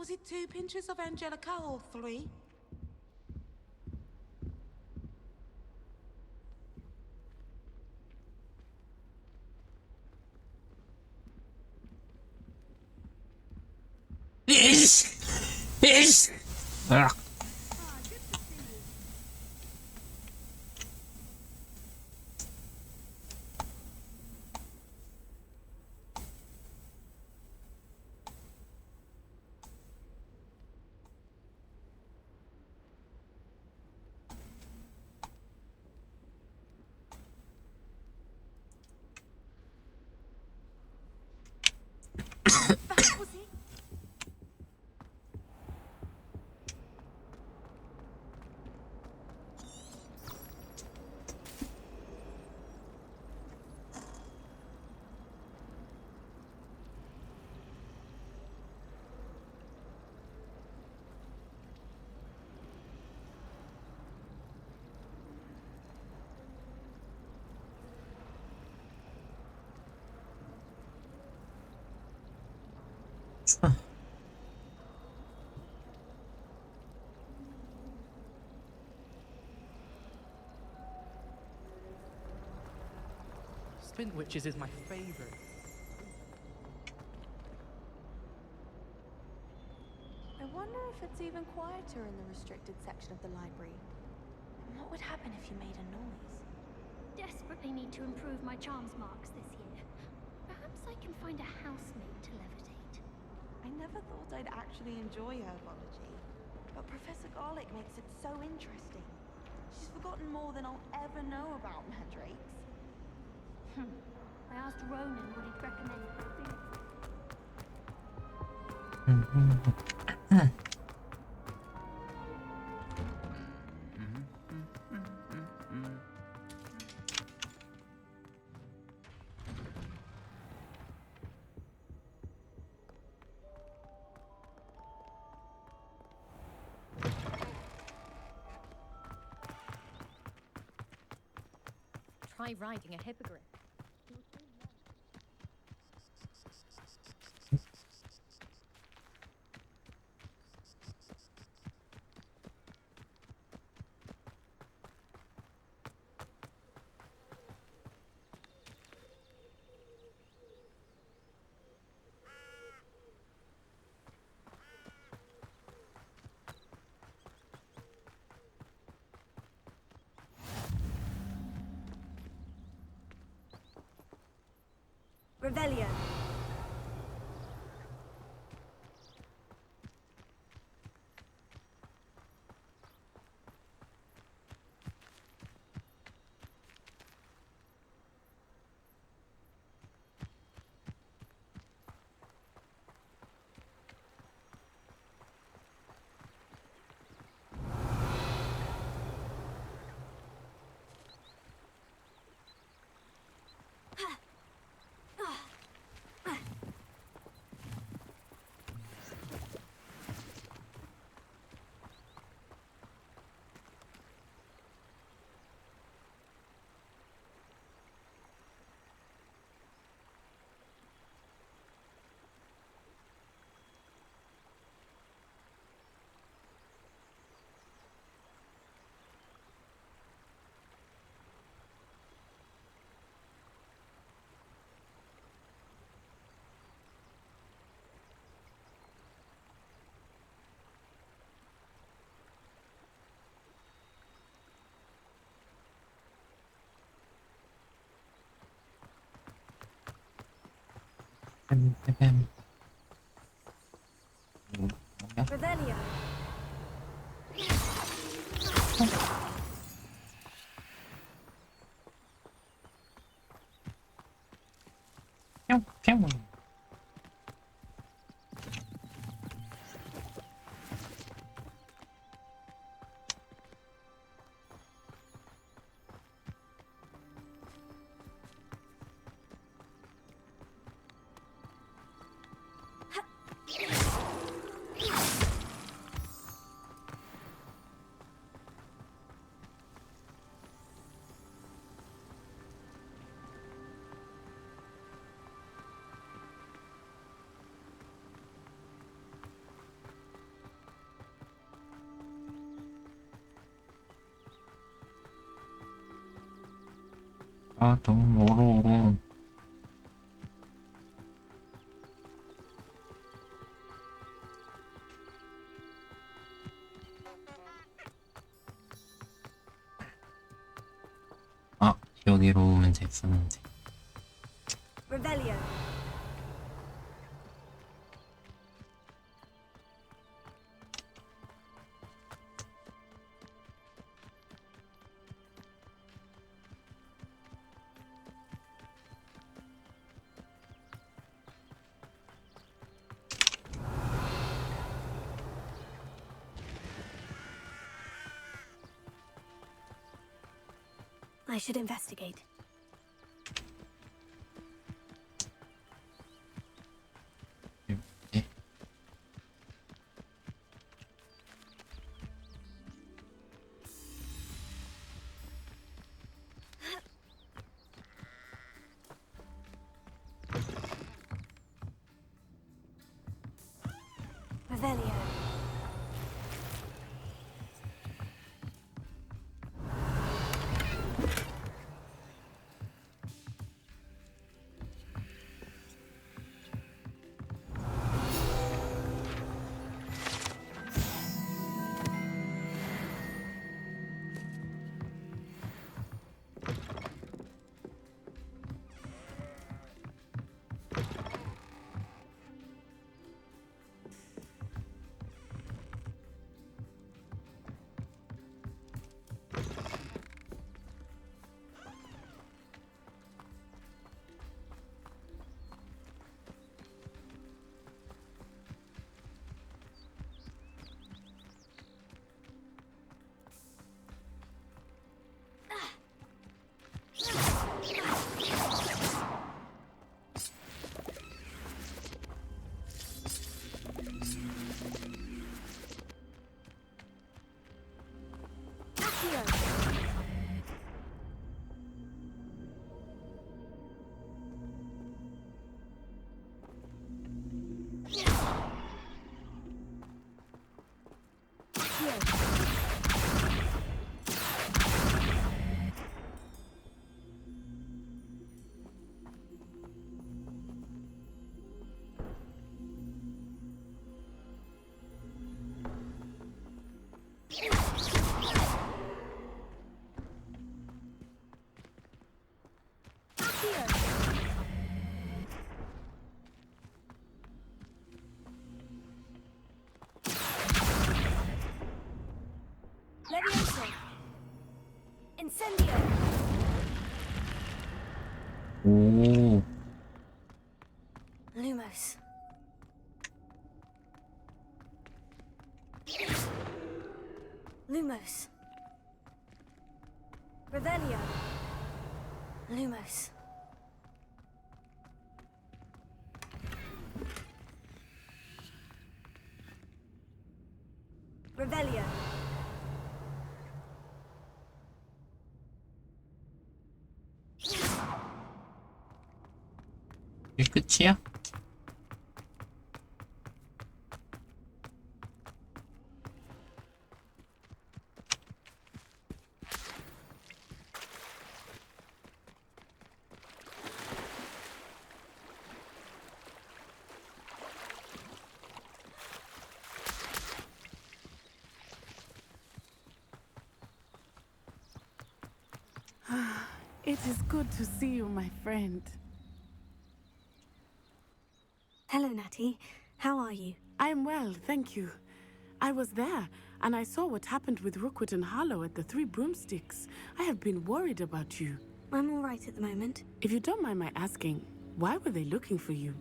Was it 2 pinches of Angelica or 3? Ugh. That was it. Spin Witches is my favorite. I wonder if it's even quieter in the restricted section of the library. What would happen if you made a noise? Desperately need to improve my charms marks this year. Perhaps I can find a housemate to levitate. I never thought I'd actually enjoy herbology, but Professor Garlick makes it so interesting. She's forgotten more than I'll ever know about mandrakes. I asked Ronan what he'd recommend for food. Try riding a hippogriff. Revelio. Revelio. 아, 너무 오로오로. 아, 여기로 오면 됐었는데. Revelio. I should investigate. 네. Revelio. Levioso. Incendio. 오, Lumos. Lumos. Revelio. Lumos. Revelio. 이게 끝이야? It is good to see you, my friend. Hello, Natty. How are you? I'm well, thank you. I was there, and I saw what happened with Rookwood and Harlow at the Three Broomsticks. I have been worried about you. I'm all right at the moment. If you don't mind my asking, why were they looking for you?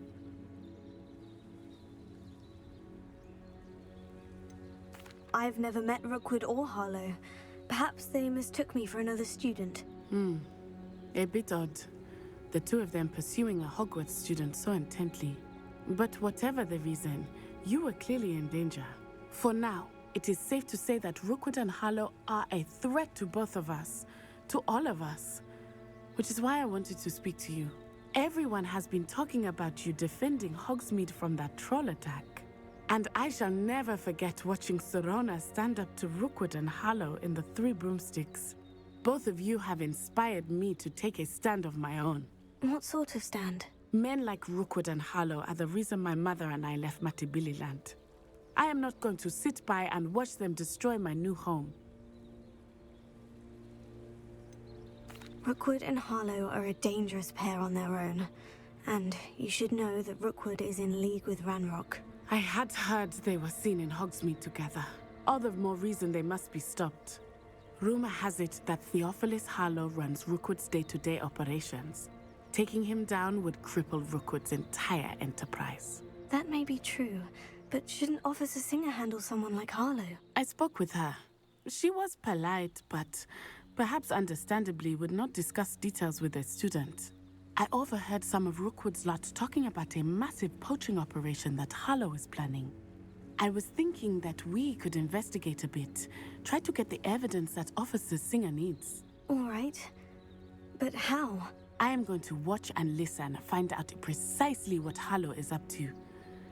I've never met Rookwood or Harlow. Perhaps they mistook me for another student. A bit odd. The two of them pursuing a Hogwarts student so intently. But whatever the reason, you were clearly in danger. For now, it is safe to say that Rookwood and Harlow are a threat to both of us. To all of us. Which is why I wanted to speak to you. Everyone has been talking about you defending Hogsmeade from that troll attack. And I shall never forget watching Serona stand up to Rookwood and Harlow in the Three Broomsticks. Both of you have inspired me to take a stand of my own. What sort of stand? Men like Rookwood and Harlow are the reason my mother and I left Matibili land. I am not going to sit by and watch them destroy my new home. Rookwood and Harlow are a dangerous pair on their own. And you should know that Rookwood is in league with Ranrock. I had heard they were seen in Hogsmeade together. All the more reason they must be stopped. Rumor has it that Theophilus Harlow runs Rookwood's day-to-day operations. Taking him down would cripple Rookwood's entire enterprise. That may be true, but shouldn't Officer Singer handle someone like Harlow? I spoke with her. She was polite, but perhaps understandably would not discuss details with a student. I overheard some of Rookwood's lot talking about a massive poaching operation that Harlow is planning. I was thinking that we could investigate a bit, try to get the evidence that Officer Singer needs. All right. But how? I am going to watch and listen, find out precisely what Harlow is up to.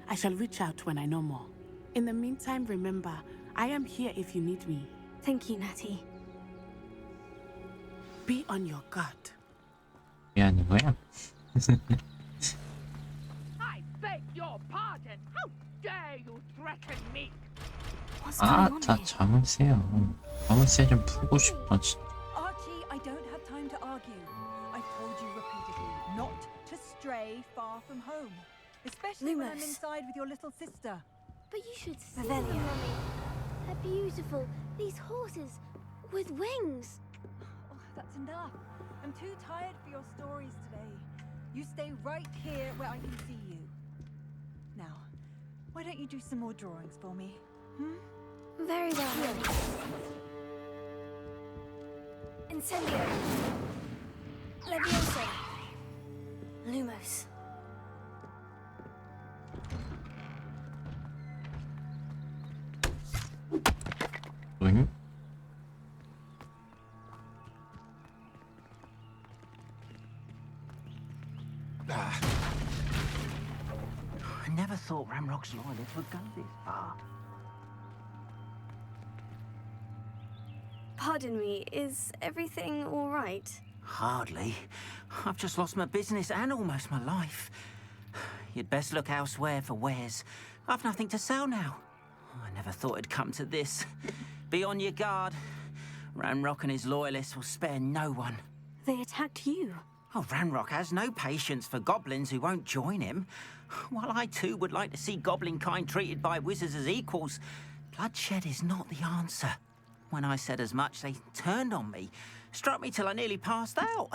I shall reach out when I know more. In the meantime, remember, I am here if you need me. Thank you, Natty. Be on your guard. 왜 하는 거야? I beg your pardon. How dare you threaten me? What's 아, going on 자, here? 자물쇠요. 자물쇠 좀 풀고 싶다, 진짜. Archie, I don't have time to argue. I've told you repeatedly not to stray far from home. Especially when I'm Lumos. inside with your little sister. But you should see Revelio. them, Mummy. They're beautiful. These horses with wings. Oh, that's enough. I'm too tired for your stories today. You stay right here where I can see you. Now, why don't you do some more drawings for me? Very well, Mummy. Incendio. Leviosa. Lumos. 응? I never thought Ramrock's loyalists would go this far. Pardon me, is everything all right? Hardly. I've just lost my business and almost my life. You'd best look elsewhere for wares. I've nothing to sell now. I never thought it'd come to this. Be on your guard. Ranrock and his loyalists will spare no one. They attacked you. Oh, Ranrock has no patience for goblins who won't join him. While I too would like to see goblin kind treated by wizards as equals, bloodshed is not the answer. When I said as much, they turned on me, struck me till I nearly passed out.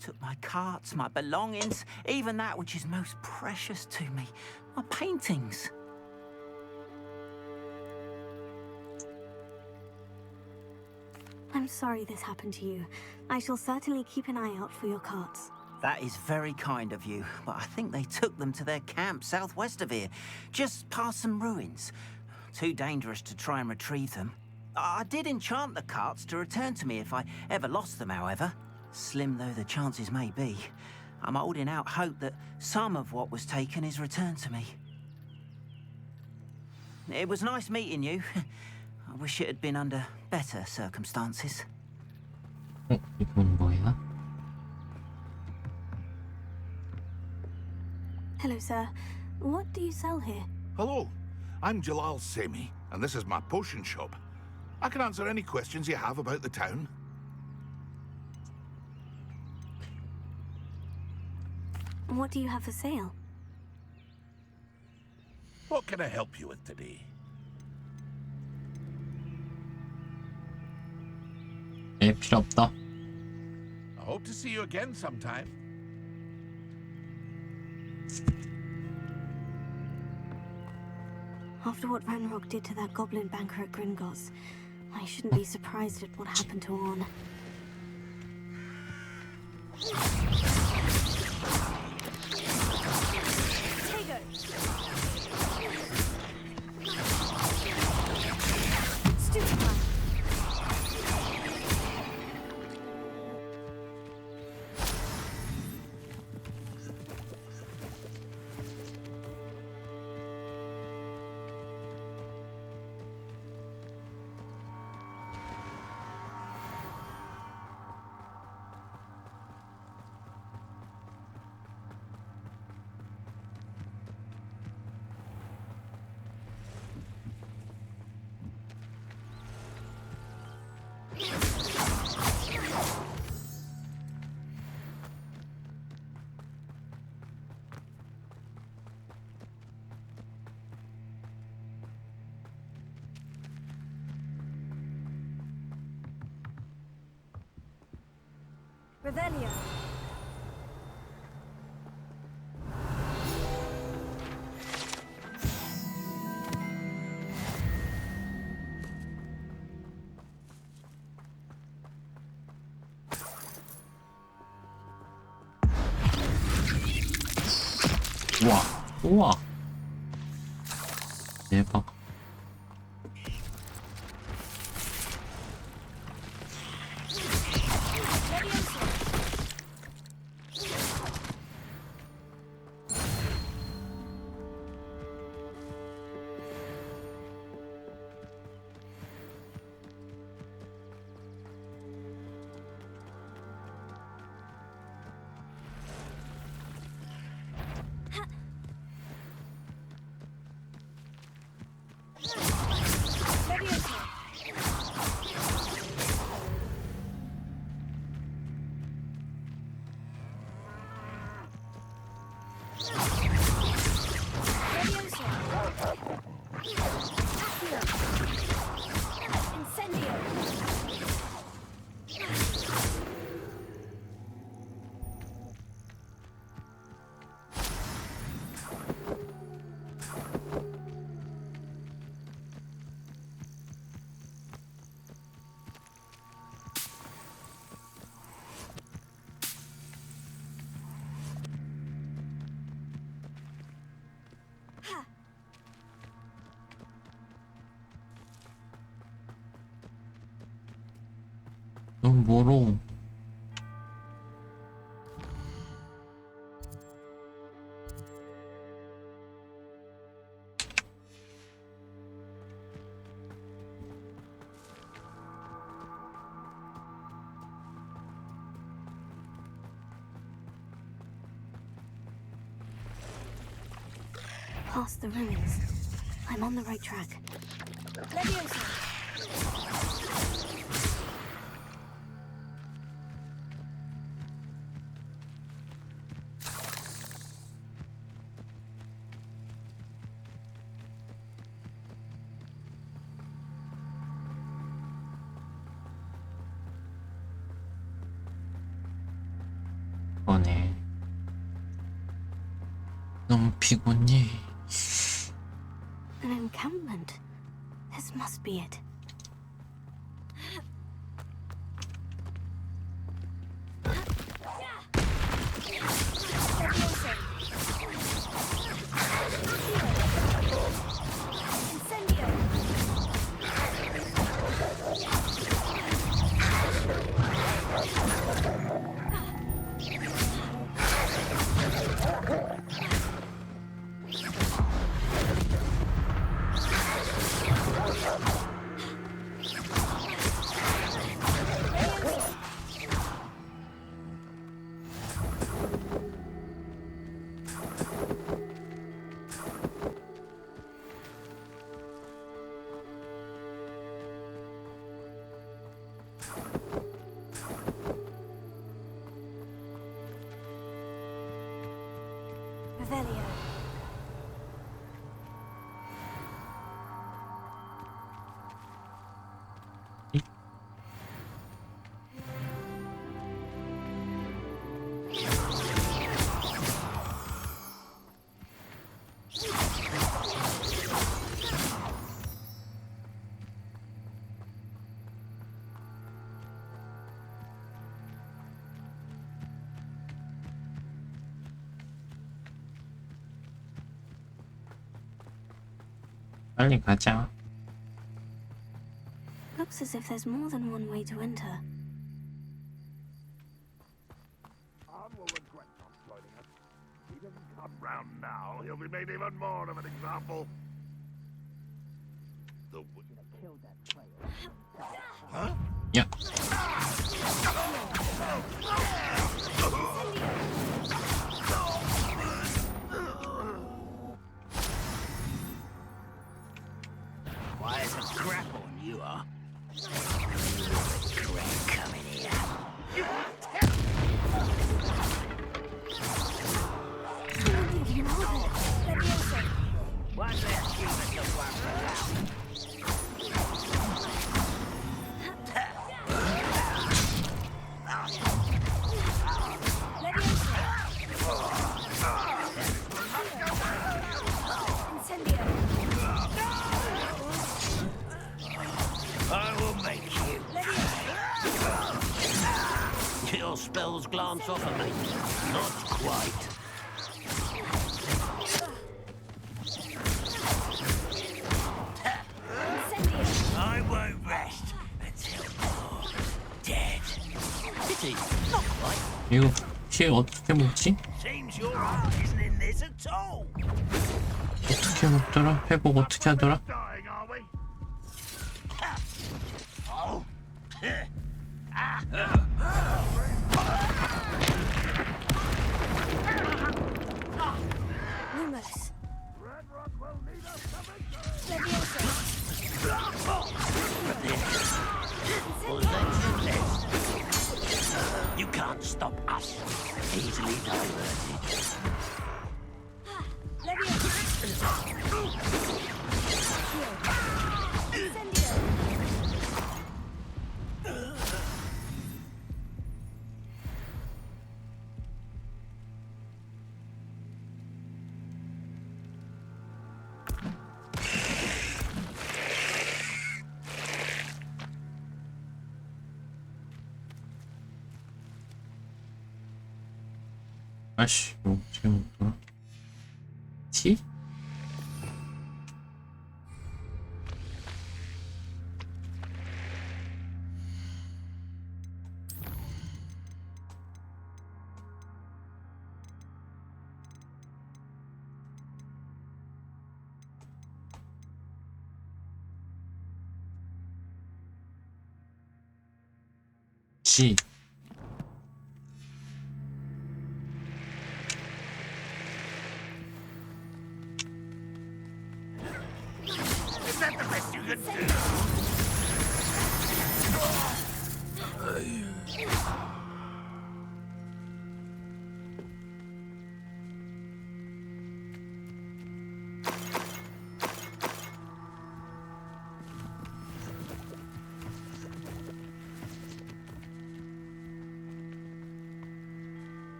Took my carts, my belongings, even that which is most precious to me, my paintings. I'm sorry this happened to you. I shall certainly keep an eye out for your carts. That is very kind of you, but I think they took them to their camp southwest of here, just past some ruins. Too dangerous to try and retrieve them. I did enchant the carts to return to me if I ever lost them, however. Slim though the chances may be, I'm holding out hope that some of what was taken is returned to me. It was nice meeting you. I wish it had been under better circumstances. 이건 뭐야? Hello, sir. What do you sell here? Hello, I'm Jalal Semi, and this is my potion shop. I can answer any questions you have about the town. What do you have for sale? What can I help you with today? 네, 필요 없다. I hope to see you again sometime. After what Ranrock did to that goblin banker at Gringotts, I shouldn't be surprised at what happened to Orn. Revelio. 우와, 우와. 대박. 너무 멀어. Past the ruins. I'm on the right track. 그러네. 너무 피곤해. An encampment. This must be it. Revelio. 빨리 가자. Looks as if there's more than one way to enter. Arn will regret not joining us. If he doesn't come round now, he'll be made even more of an example. The Huh? Yeah. Why, it's a grapple, you are. bounce off of me. Not quite. I won't rest until you're dead. Pity, not quite. 이거 피해 어떻게 먹지? Seems your heart isn't in this at all. 어떻게 먹더라? 회복 어떻게 하더라? Dying, are we? Oh. Lumos. You can't stop us. Easily diverted. 아씨, 이거 어떻게 먹더라? 티? 지. Is that the best you can do?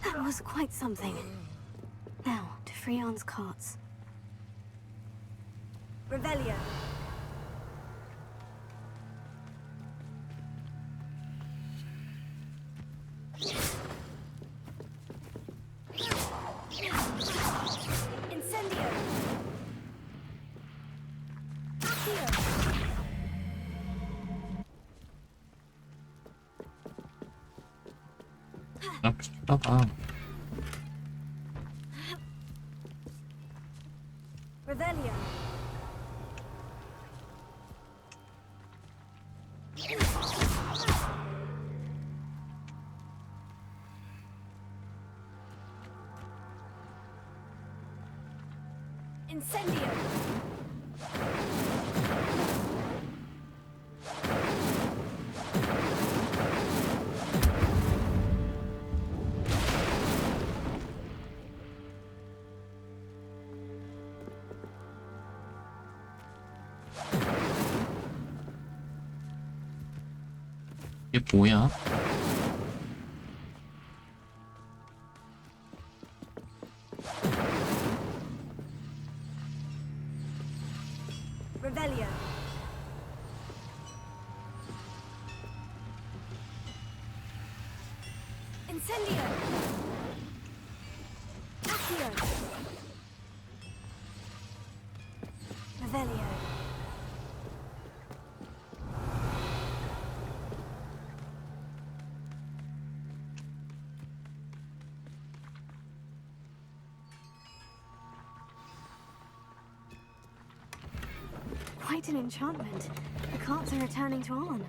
That was quite something. Now, to Freon's carts. Revelio. Incendio. 나 피하다. Revelio. Incendio. 이게 뭐야? Revelio. Incendio. Accio. Revelio. Quite an enchantment. The carts are returning to Arn.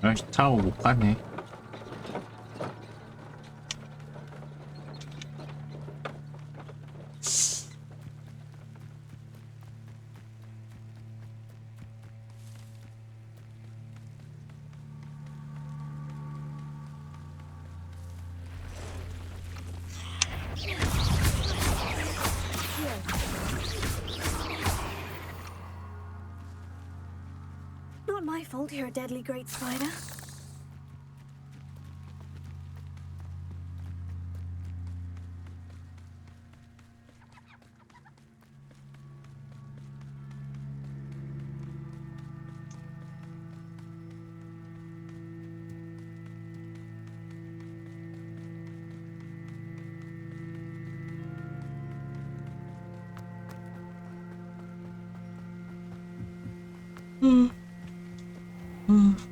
열시 타고 못 가네. Not my fault you're a deadly great spider.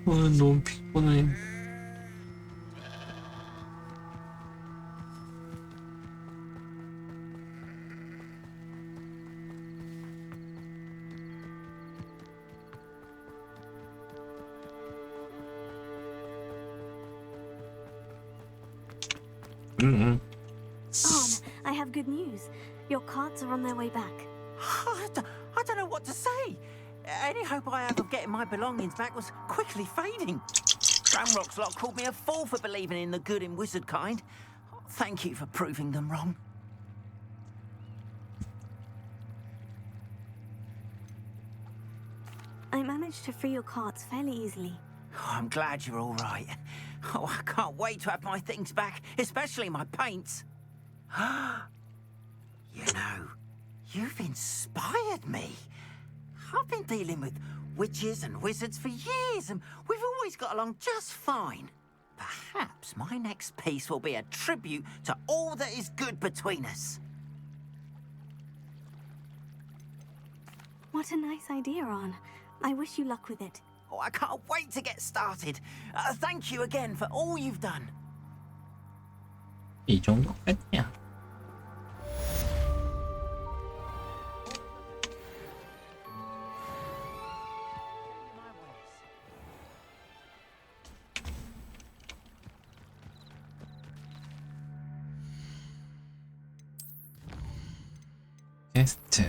오늘 너무 피곤해. On, I have good news. Your carts are on their way back. I don't know what to say. Any hope I have of getting my belongings back was quickly fading. Gramrock's lot called me a fool for believing in the good in wizard kind. Thank you for proving them wrong. I managed to free your carts fairly easily. Oh, I'm glad you're all right. Oh, I can't wait to have my things back, especially my paints. You know, you've inspired me. I've been dealing with witches and wizards for years, and we've always got along just fine. Perhaps my next piece will be a tribute to all that is good between us. What a nice idea, On. I wish you luck with it. Oh, I can't wait to get started. Thank you again for all you've done. 이 정도까지야. 게스트.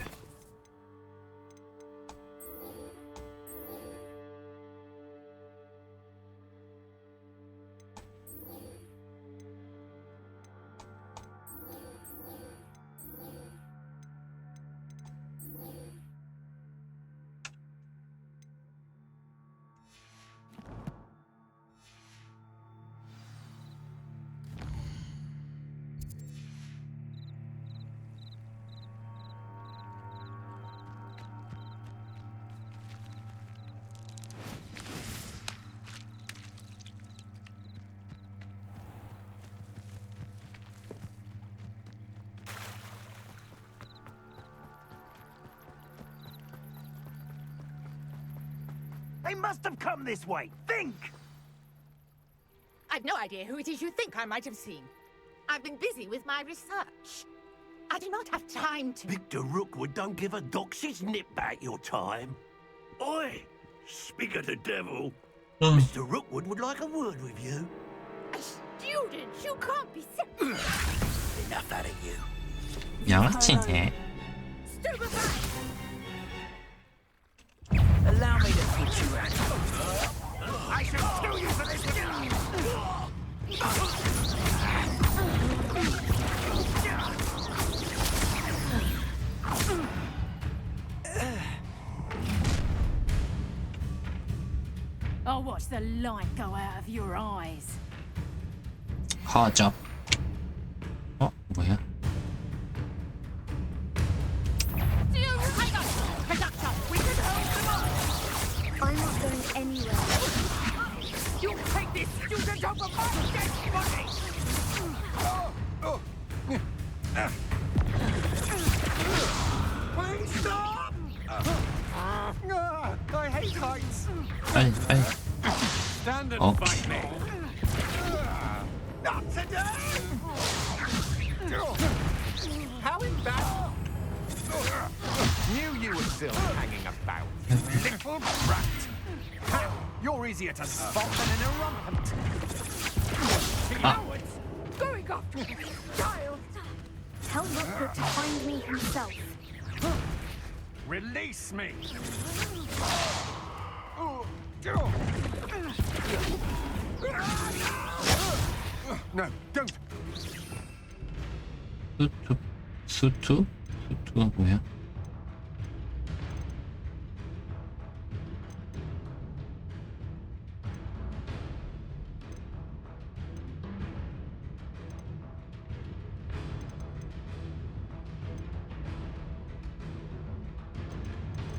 They must have come this way. Think! I've no idea who it is you think I might have seen. I've been busy with my research. I do not have time to... Victor Rookwood don't give a dox's nip back your time. Oi! Speak of the devil. Mr. Rookwood would like a word with you. A student? You can't be serious. Enough out of you. 양아치네. Stupefy! Allow me to teach you out. I shall kill you for this! I'll watch the light go out of your eyes. 허접. 뭐야? I'm not going anywhere. You take this student over my dead body! Please stop! I hate heights. 빨리. Stand and Okay. fight me. Not today! How embarrassing! Knew you were still hanging about, little brat. You're easier to spot than an irrelevant. Cowards! Going after me, child! Tell Rookwood to find me himself. Release me! No, don't! 수투? 수투가 뭐야?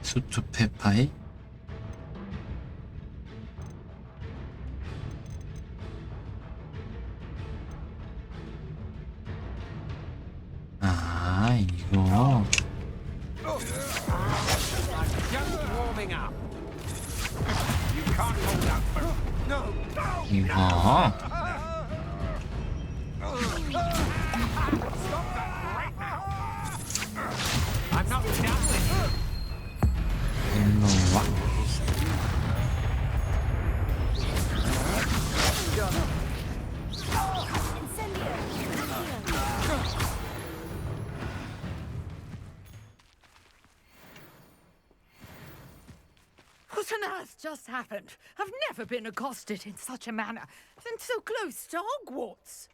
수투 페파이? 아, 이거. Just warming up. You can't hold out for... No! 이거. Stop that right now! I'm not done with you. 일로 와. What on earth just happened? I've never been accosted in such a manner, and so close to Hogwarts.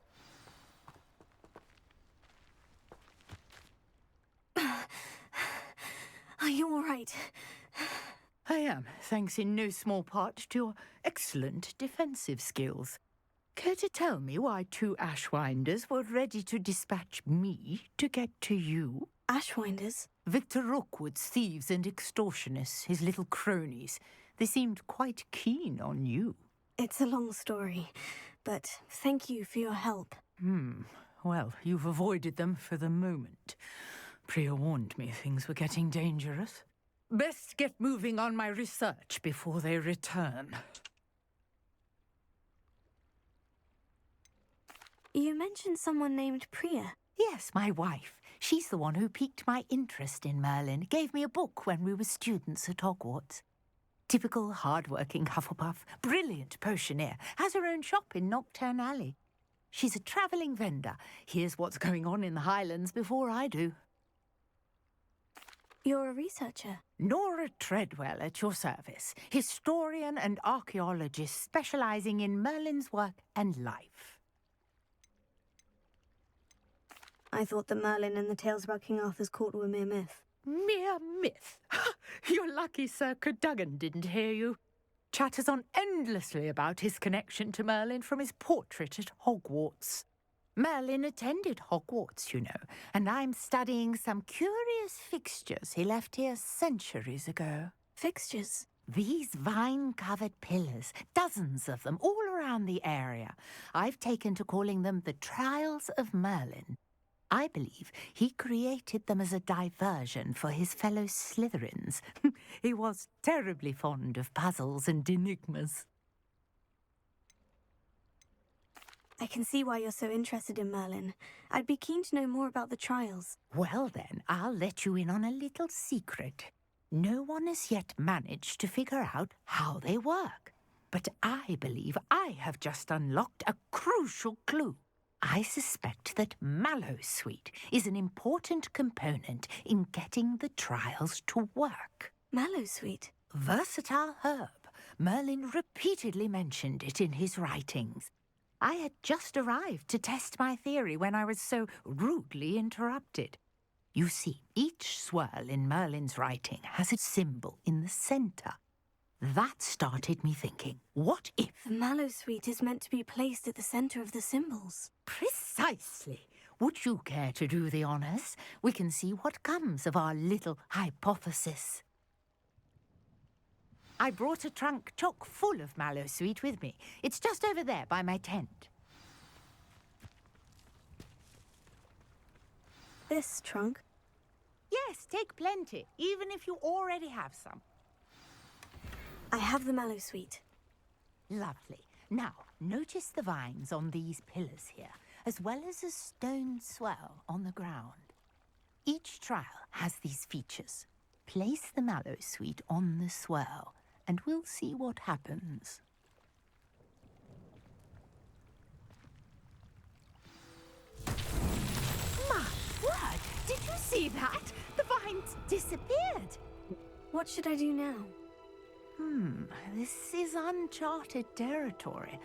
Are you all right? I am, thanks in no small part to your excellent defensive skills. Care to tell me why 2 Ashwinders were ready to dispatch me to get to you? Ashwinders? Victor Rookwood's thieves and extortionists, his little cronies. They seemed quite keen on you. It's a long story, but thank you for your help. Well, you've avoided them for the moment. Priya warned me things were getting dangerous. Best get moving on my research before they return. You mentioned someone named Priya. Yes, my wife. She's the one who piqued my interest in Merlin. Gave me a book when we were students at Hogwarts. Typical hard-working Hufflepuff, brilliant potioneer, has her own shop in Knockturn Alley. She's a travelling vendor. Hears what's going on in the Highlands before I do. You're a researcher? Nora Treadwell at your service. Historian and archaeologist specialising in Merlin's work and life. I thought that Merlin and the tales about King Arthur's court were mere myth. Mere myth? You're lucky Sir Cadogan didn't hear you. Chatters on endlessly about his connection to Merlin from his portrait at Hogwarts. Merlin attended Hogwarts, you know, and I'm studying some curious fixtures he left here centuries ago. Fixtures? These vine-covered pillars, dozens of them, all around the area. I've taken to calling them the Trials of Merlin. I believe he created them as a diversion for his fellow Slytherins. He was terribly fond of puzzles and enigmas. I can see why you're so interested in Merlin. I'd be keen to know more about the trials. Well then, I'll let you in on a little secret. No one has yet managed to figure out how they work. But I believe I have just unlocked a crucial clue. I suspect that Mallowsweet is an important component in getting the trials to work. Mallowsweet? Versatile herb. Merlin repeatedly mentioned it in his writings. I had just arrived to test my theory when I was so rudely interrupted. You see, each swirl in Merlin's writing has a symbol in the centre. That started me thinking, what if... The Mallowsweet is meant to be placed at the centre of the symbols. Precisely. Would you care to do the honours? We can see what comes of our little hypothesis. I brought a trunk chock full of Mallowsweet with me. It's just over there by my tent. This trunk? Yes, take plenty, even if you already have some. I have the Mallowsweet. Lovely. Now, notice the vines on these pillars here, as well as a stone swell on the ground. Each trial has these features. Place the Mallowsweet on the swirl, and we'll see what happens. My word! Did you see that? The vines disappeared! What should I do now? This is uncharted territory.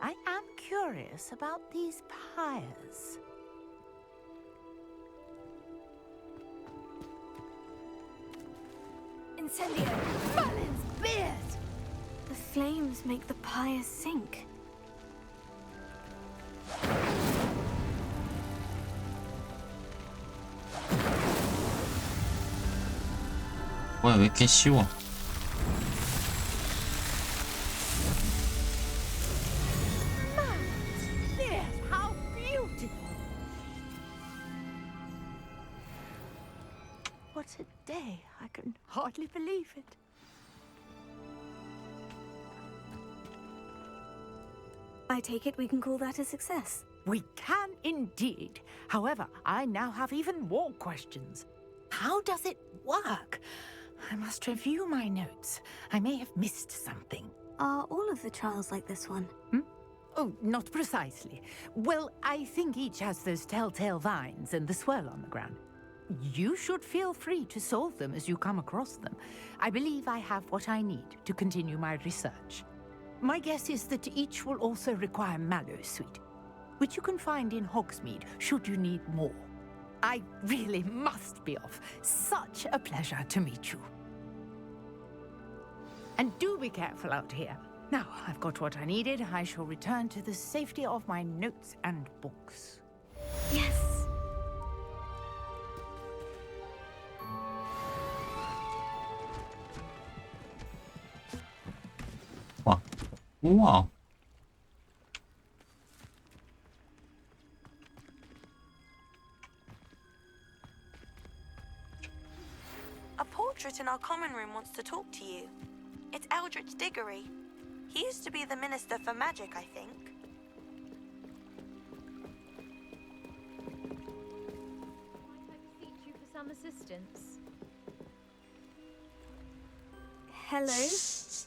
I am curious about these pyres. Incendio! Merlin's beard! The flames make the pyre sink. 뭐야, 왜 이렇게 쉬워? How beautiful! What a day. I can hardly believe it. I take it we can call that a success. We can indeed. However, I now have even more questions. How does it work? I must review my notes. I may have missed something. Are all of the trials like this one? Oh, not precisely. Well, I think each has those telltale vines and the swirl on the ground. You should feel free to solve them as you come across them. I believe I have what I need to continue my research. My guess is that each will also require mallow sweet, which you can find in Hogsmeade should you need more. I really must be off. Such a pleasure to meet you. And do be careful out here. Now, I've got what I needed. I shall return to the safety of my notes and books. Yes. 와, 우와. A portrait in our common room wants to talk to you. It's Eldritch Diggory. He used to be the Minister for Magic, I think. Might I beseech you for some assistance? Hello.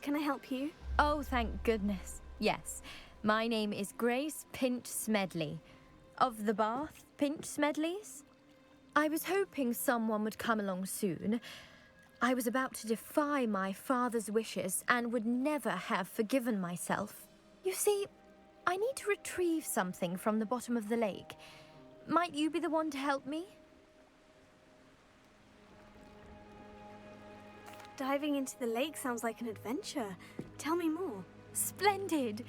Can I help you? Oh, thank goodness. Yes. My name is Grace Pinch Smedley. Of the Bath Pinch Smedleys? I was hoping someone would come along soon. I was about to defy my father's wishes and would never have forgiven myself. You see, I need to retrieve something from the bottom of the lake. Might you be the one to help me? Diving into the lake sounds like an adventure. Tell me more. Splendid!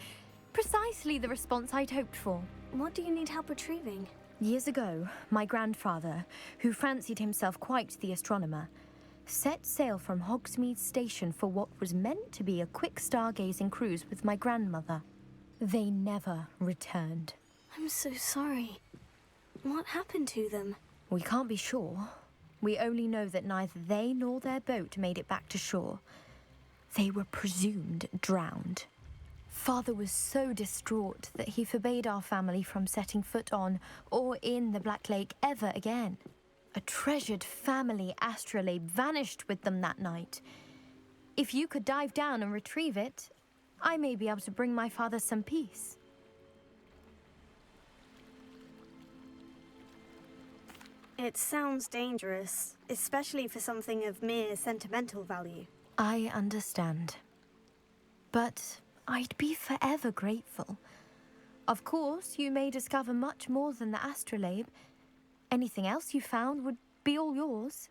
Precisely the response I'd hoped for. What do you need help retrieving? Years ago, my grandfather, who fancied himself quite the astronomer, set sail from Hogsmeade Station for what was meant to be a quick stargazing cruise with my grandmother. They never returned. I'm so sorry. What happened to them? We can't be sure. We only know that neither they nor their boat made it back to shore. They were presumed drowned. Father was so distraught that he forbade our family from setting foot on or in the Black Lake ever again. A treasured family astrolabe vanished with them that night. If you could dive down and retrieve it, I may be able to bring my father some peace. It sounds dangerous, especially for something of mere sentimental value. I understand. But I'd be forever grateful. Of course, you may discover much more than the astrolabe. Anything else you found would be all yours.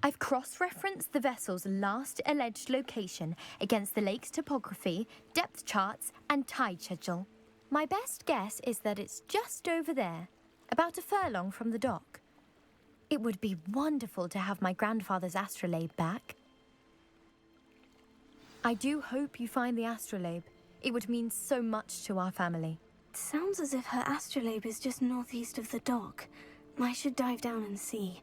I've cross-referenced the vessel's last alleged location against the lake's topography, depth charts, and tide schedule. My best guess is that it's just over there, about a furlong from the dock. It would be wonderful to have my grandfather's astrolabe back. I do hope you find the astrolabe. It would mean so much to our family. It sounds as if her astrolabe is just northeast of the dock. I should dive down and see.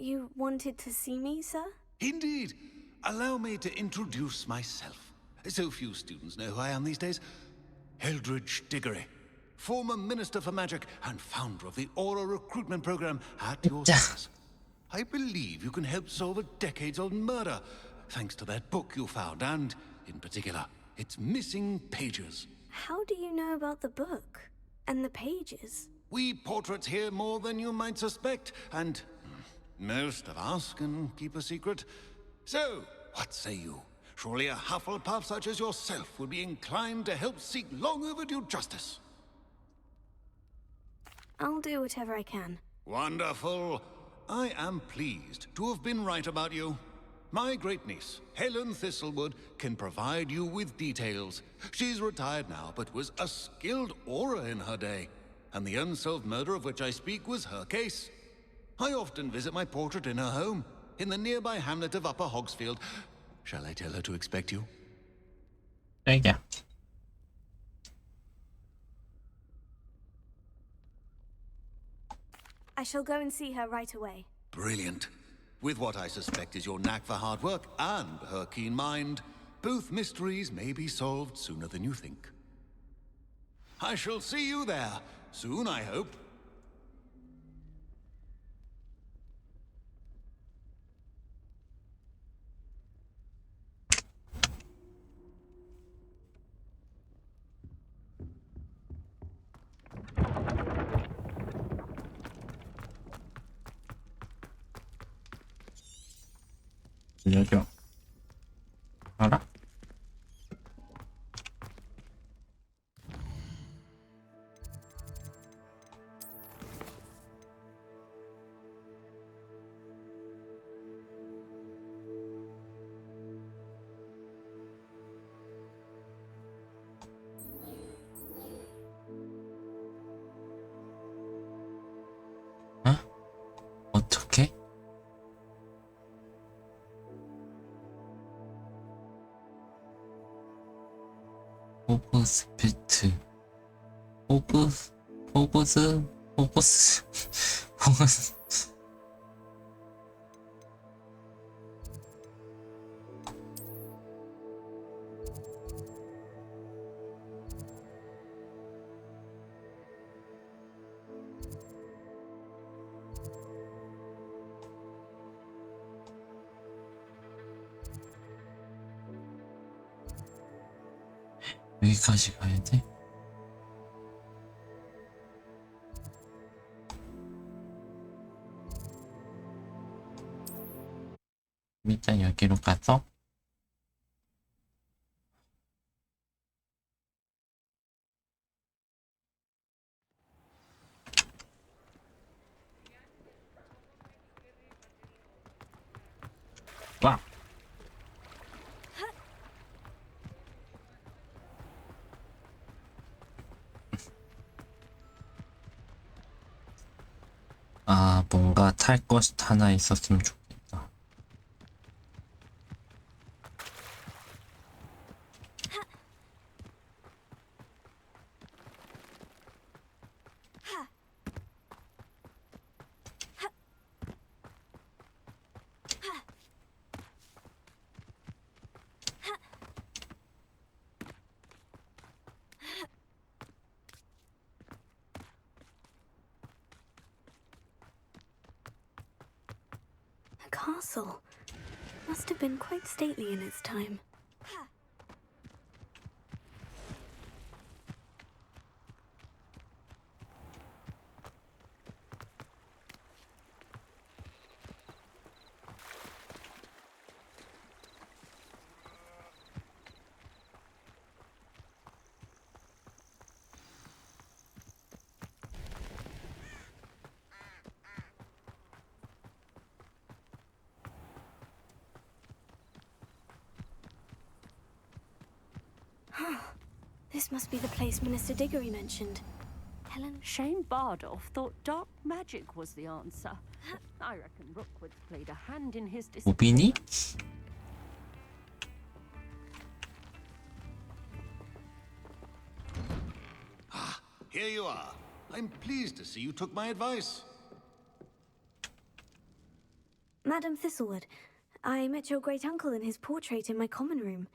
You wanted to see me, sir? Indeed. Allow me to introduce myself. So few students know who I am these days. Eldridge Diggory, former Minister for Magic and founder of the Aura recruitment program at your service. I believe you can help solve a decades-old murder, thanks to that book you found, and, in particular, its missing pages. How do you know about the book? And the pages? We portraits hear more than you might suspect, and most of us can keep a secret. So, what say you? Surely a Hufflepuff such as yourself would be inclined to help seek long overdue justice. I'll do whatever I can. Wonderful. I am pleased to have been right about you. My great-niece, Helen Thistlewood, can provide you with details. She's retired now, but was a skilled aura in her day. And the unsolved murder of which I speak was her case. I often visit my portrait in her home, in the nearby hamlet of Upper Hogsfield. Shall I tell her to expect you? Yeah. I shall go and see her right away. Brilliant. With what I suspect is your knack for hard work and her keen mind, both mysteries may be solved sooner than you think. I shall see you there, soon I hope. 알려줘. 알아? 어떻게? 호그스피트 호그스 여기까지 가야 돼? 일단 여기로 가서 와! 아, 뭔가 탈 것이 하나 있었으면 좋겠다. A castle. Must have been quite stately in its time. This must be the place Minister Diggory mentioned. Helen? Shane Bardolph thought dark magic was the answer. I reckon Rookwood played a hand in his 오비니? Ah, here you are. I'm pleased to see you took my advice. Madam Thistlewood. I met your great-uncle in his portrait in my common room.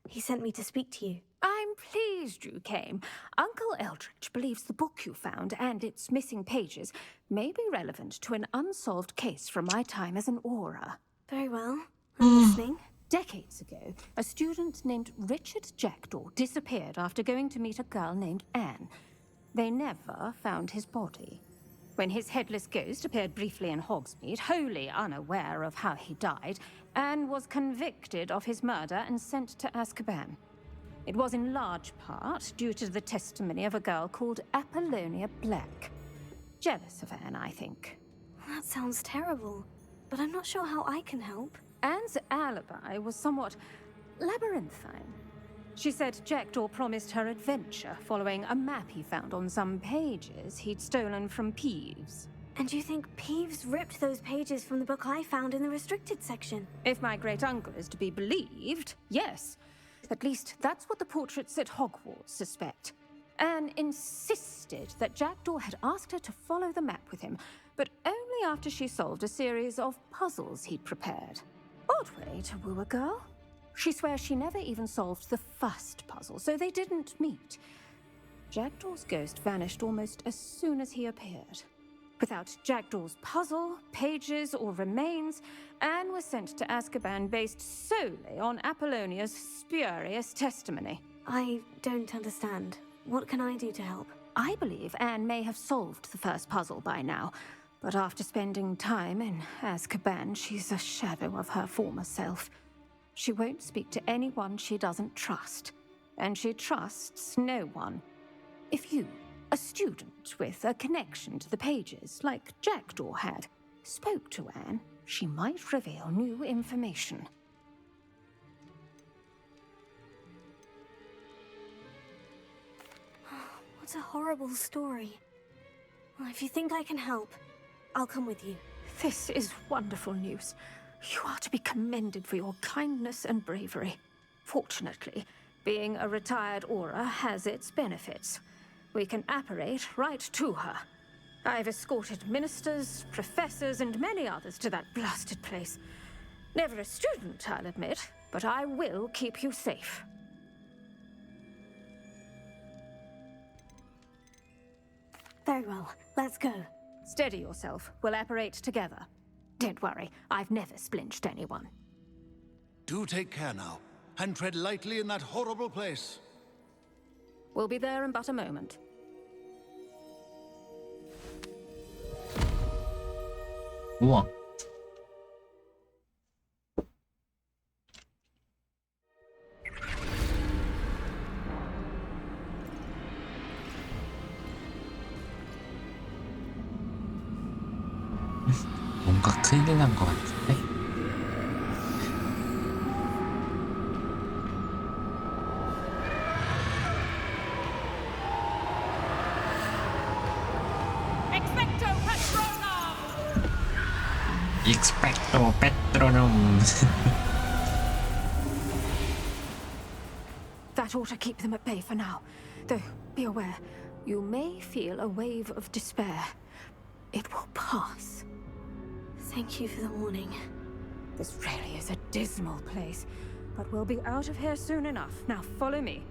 He sent me to speak to you. I'm pleased you came. Uncle Eldridge believes the book you found and its missing pages may be relevant to an unsolved case from my time as an aura. Very well. I'm listening. Decades ago, a student named Richard Jackdaw disappeared after going to meet a girl named Anne. They never found his body. When his headless ghost appeared briefly in Hogsmeade, wholly unaware of how he died, Anne was convicted of his murder and sent to Azkaban. It was in large part due to the testimony of a girl called Apollonia Black. Jealous of Anne, I think. That sounds terrible, but I'm not sure how I can help. Anne's alibi was somewhat labyrinthine. She said Jackdaw promised her adventure following a map he found on some pages he'd stolen from Peeves. And you think Peeves ripped those pages from the book I found in the restricted section? If my great-uncle is to be believed, yes. At least that's what the portraits at Hogwarts suspect. Anne insisted that Jackdaw had asked her to follow the map with him, but only after she solved a series of puzzles he'd prepared. Odd way to woo a girl. She swears she never even solved the first puzzle, so they didn't meet. Jackdaw's ghost vanished almost as soon as he appeared. Without Jackdaw's puzzle, pages, or remains, Anne was sent to Azkaban based solely on Apollonia's spurious testimony. I don't understand. What can I do to help? I believe Anne may have solved the first puzzle by now, but after spending time in Azkaban, she's a shadow of her former self. She won't speak to anyone she doesn't trust, and she trusts no one. If you, a student with a connection to the pages, like Jackdaw had, spoke to Anne, she might reveal new information. What a horrible story. Well, if you think I can help, I'll come with you. This is wonderful news. You are to be commended for your kindness and bravery. Fortunately, being a retired aura has its benefits. We can apparate right to her. I've escorted ministers, professors, and many others to that blasted place. Never a student, I'll admit, but I will keep you safe. Very well. Let's go. Steady yourself. We'll apparate together. Don't worry, I've never splinched anyone. Do take care now, and tread lightly in that horrible place. We'll be there in but a moment. 우와. 뭔가 큰일 난 것 같은데? Expecto Patronum. That ought to keep them at bay for now. Though, be aware, you may feel a wave of despair. It will pass. Thank you for the warning. This really is a dismal place, but we'll be out of here soon enough. Now follow me.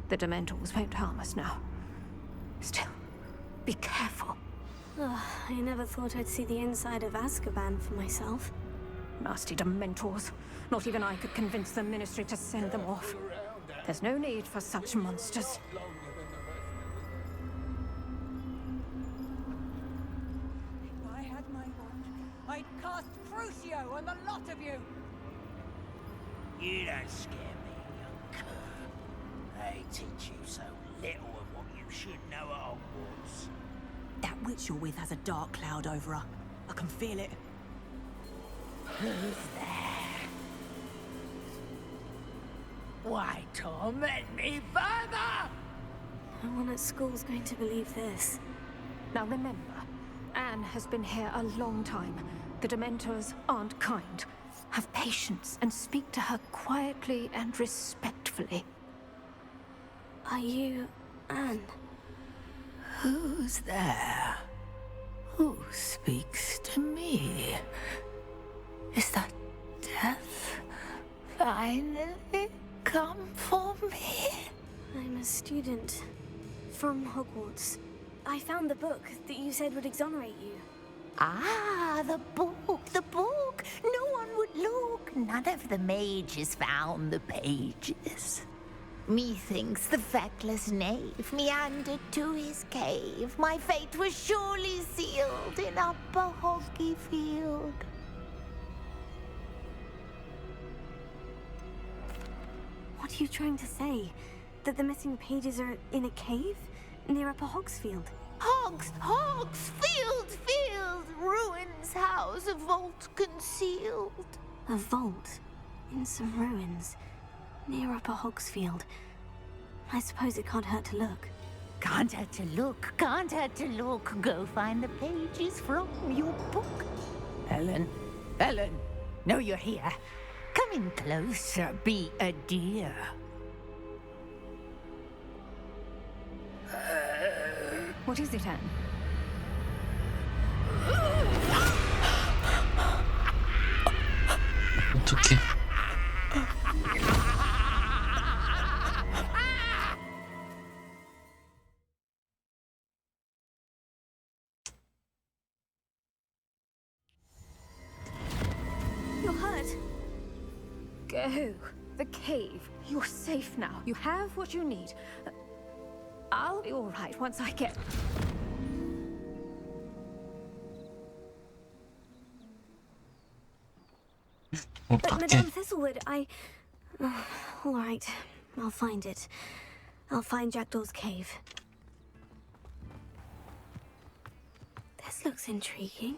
The Dementors won't harm us now. Still, be careful. I never thought I'd see the inside of Azkaban for myself. Nasty Dementors. Not even I could convince the Ministry to send them off. There's no need for such monsters. If I had my wand, I'd cast Crucio on the lot of you! You don't scare me, young cur. They teach you so little of what you should know at Hogwarts. That witch you're with has a dark cloud over her. I can feel it. Who's there? Why torment me further? No one at school's going to believe this. Now remember, Anne has been here a long time. The Dementors aren't kind. Have patience and speak to her quietly and respectfully. Are you Anne? Who's there? Who speaks to me? Is that death finally come for me? I'm a student from Hogwarts. I found the book that you said would exonerate you. Ah, the book, the book. No one would look. None of the mages found the pages. Methinks the feckless knave meandered to his cave. My fate was surely sealed in Upper Hoggyfield. What are you trying to say? That the missing pages are in a cave near Upper Hogsfield? Hogsfield, ruins house, a vault concealed. A vault in some ruins near Upper Hogsfield. I suppose it can't hurt to look. Can't hurt to look, can't hurt to look. Go find the pages from your book. Helen, know you're here. Come in closer, be a dear. What is it, Anne? 어떡해. You're hurt. Go. The cave. You're safe now. You have what you need. I'll be all right once I get... But Madame Thistlewood, all right, I'll find it. I'll find Jackdaw's cave. This looks intriguing.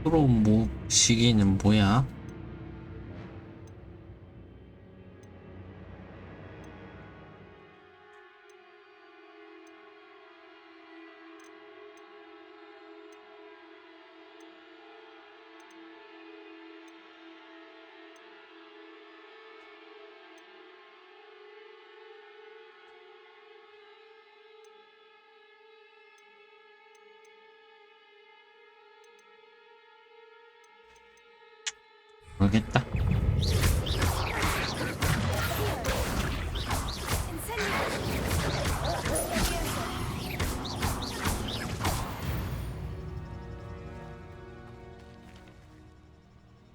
프로 시기는 뭐야? 모르겠다.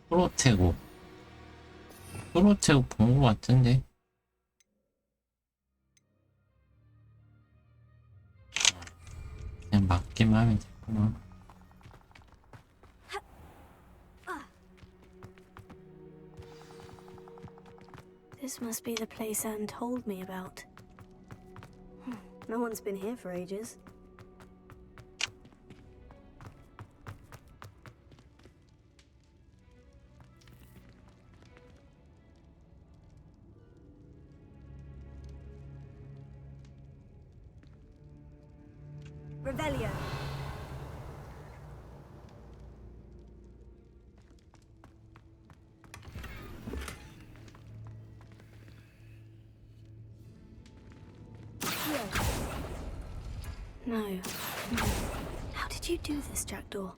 프로테고 본 것 같은데. 그냥 맞기만 하면 됐구나. This must be the place Anne told me about. No one's been here for ages. Revelio. No. How did you do this, Jackdaw?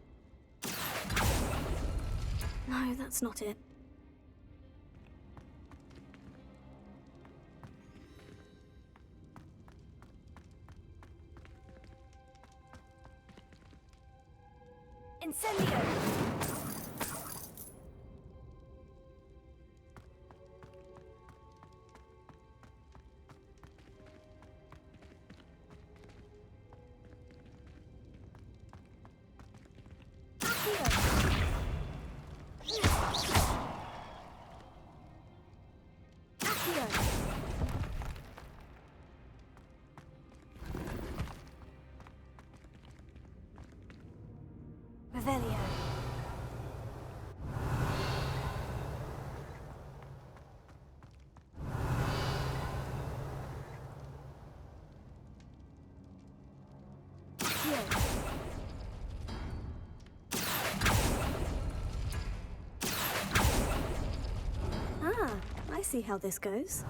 No, that's not it. Incendio! Revelio. Ah, I see how this goes.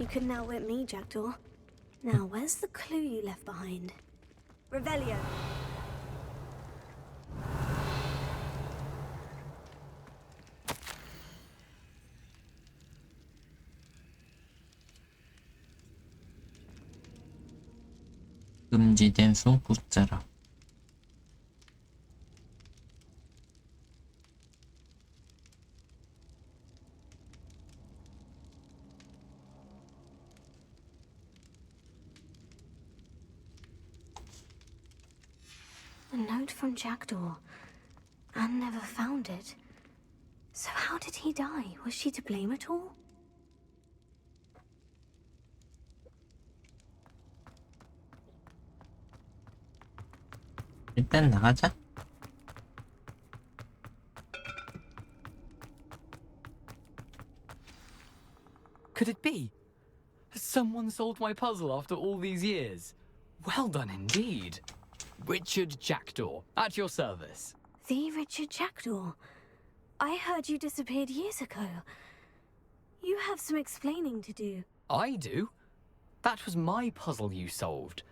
You couldn't outwit me, Jackdaw. Now, where's the clue you left behind? Revelio. 금지된 소부자라. A note from Jackdaw. Anne never found it. So how did he die? Was she to blame at all? 일단 나가자. Could it be? Has someone solved my puzzle after all these years? Well done indeed. Richard Jackdaw, at your service. The Richard Jackdaw. I heard you disappeared years ago. You have some explaining to do. I do? That was my puzzle you solved.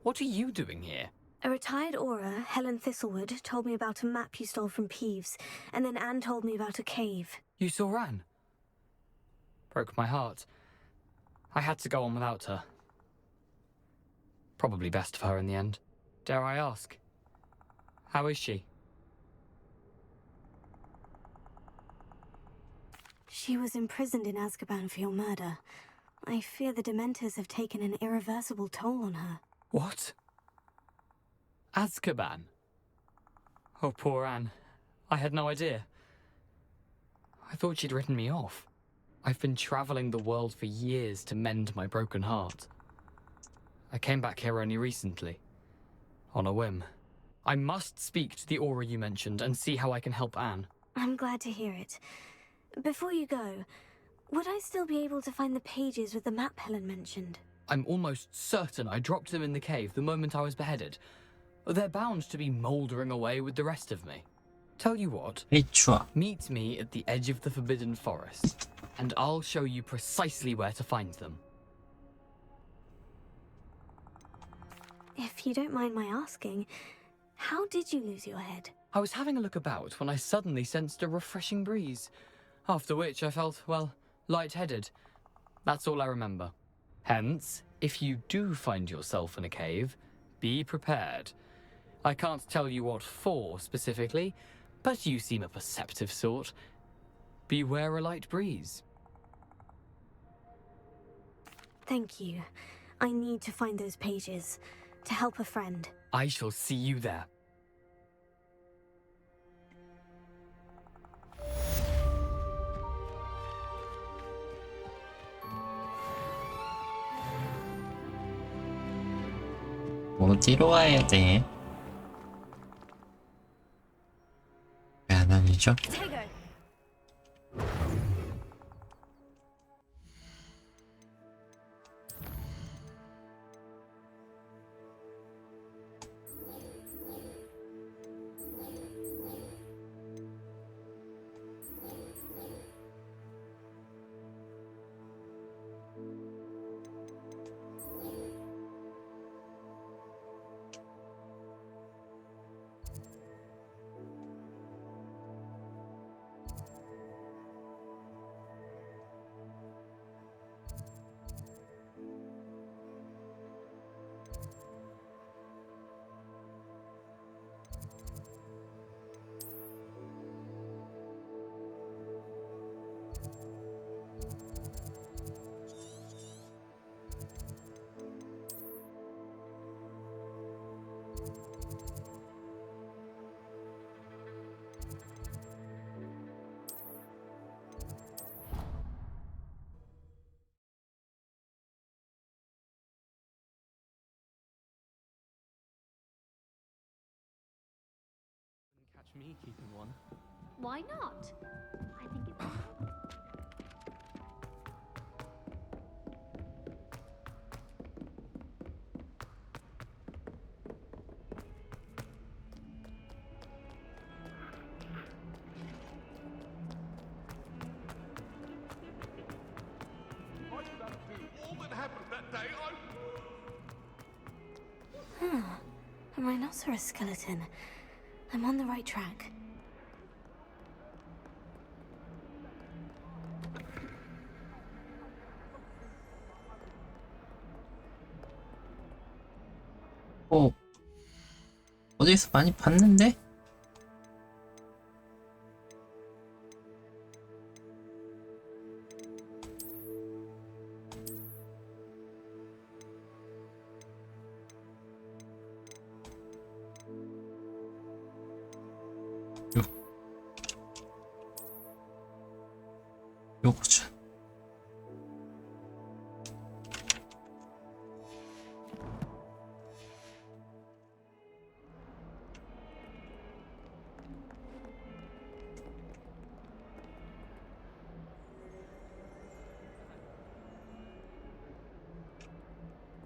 What are you doing here? A retired aura, Helen Thistlewood, told me about a map you stole from Peeves, and then Anne told me about a cave. You saw Anne? Broke my heart. I had to go on without her. Probably best for her in the end. Dare I ask? How is she? She was imprisoned in Azkaban for your murder. I fear the Dementors have taken an irreversible toll on her. What? Azkaban? Oh, poor Anne. I had no idea. I thought she'd written me off. I've been traveling the world for years to mend my broken heart. I came back here only recently. On a whim. I must speak to the aura you mentioned and see how I can help Anne. I'm glad to hear it. Before you go, would I still be able to find the pages with the map Helen mentioned? I'm almost certain I dropped them in the cave the moment I was beheaded. They're bound to be mouldering away with the rest of me. Tell you what, meet me at the edge of the Forbidden Forest, and I'll show you precisely where to find them. If you don't mind my asking, how did you lose your head? I was having a look about when I suddenly sensed a refreshing breeze, after which I felt, well, lightheaded. That's all I remember. Hence, if you do find yourself in a cave, be prepared. I can't tell you what for specifically, but you seem a perceptive sort. Beware a light breeze. Thank you. I need to find those pages to help a friend. I shall see you there. 어디로 와야 돼? 왜 안 알리죠? catch me keeping one. Why not? I think it's All that happened that day, A rhinoceros skeleton. I'm on the right track. 어디서 많이 봤는데? 요거죠.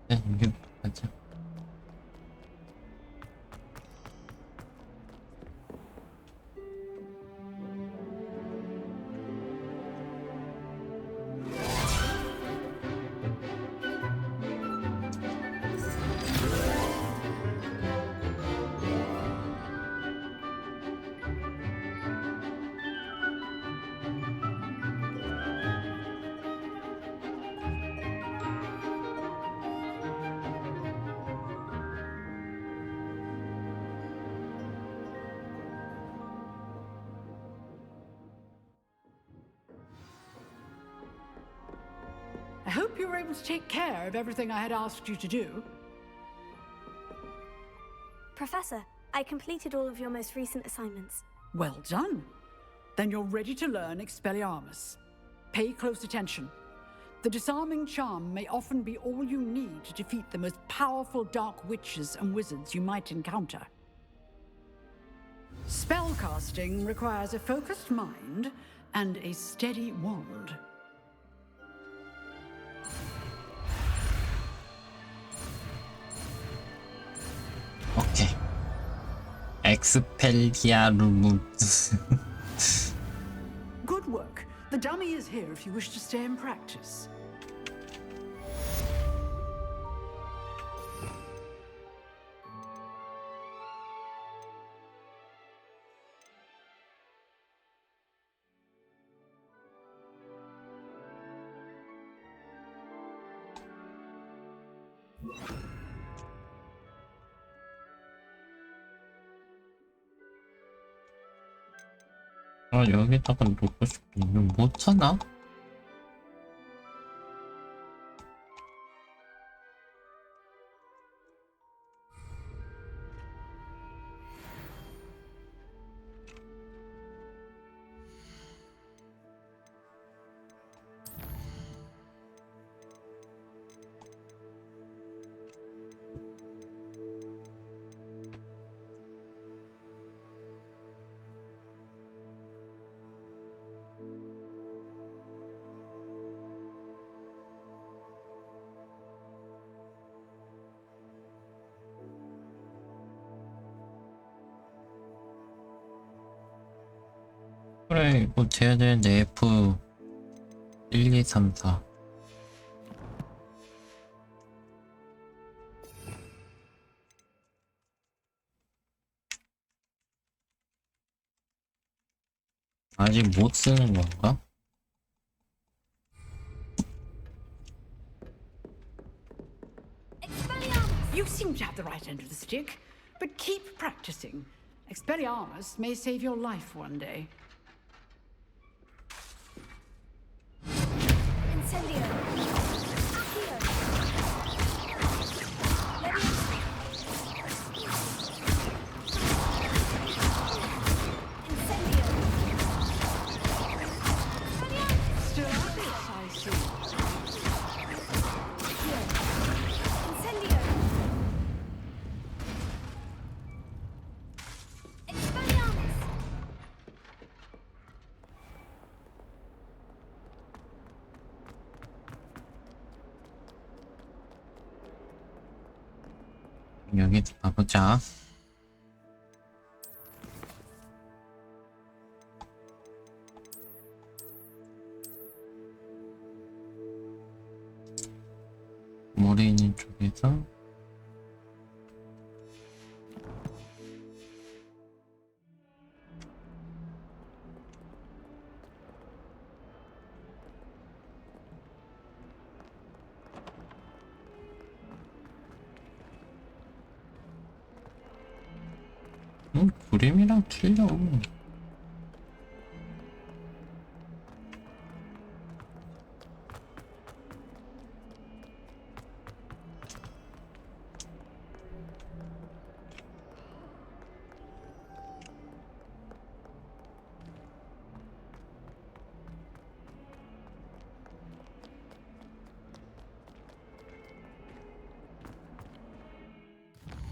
이게 맞아. I hope you were able to take care of everything I had asked you to do. Professor, I completed all of your most recent assignments. Well done. Then you're ready to learn Expelliarmus. Pay close attention. The disarming charm may often be all you need to defeat the most powerful dark witches and wizards you might encounter. Spellcasting requires a focused mind and a steady wand. 오케이. 엑스펠리아르무스. Good work. The dummy is here if you wish to stay and practice. 여기다가 놓고 싶으면 못하나? 그래, 이거 돼야 되는데 F 1, 2, 3, 4. 아직 못 쓰는 건가? You seem to have the right end of the stick, but keep practicing. Expelliarmus may save your life one day. Incendio. Still at this, I see. Expelliarmus. 여기 가보자. 모래 있는 쪽에서 그림이랑 틀려.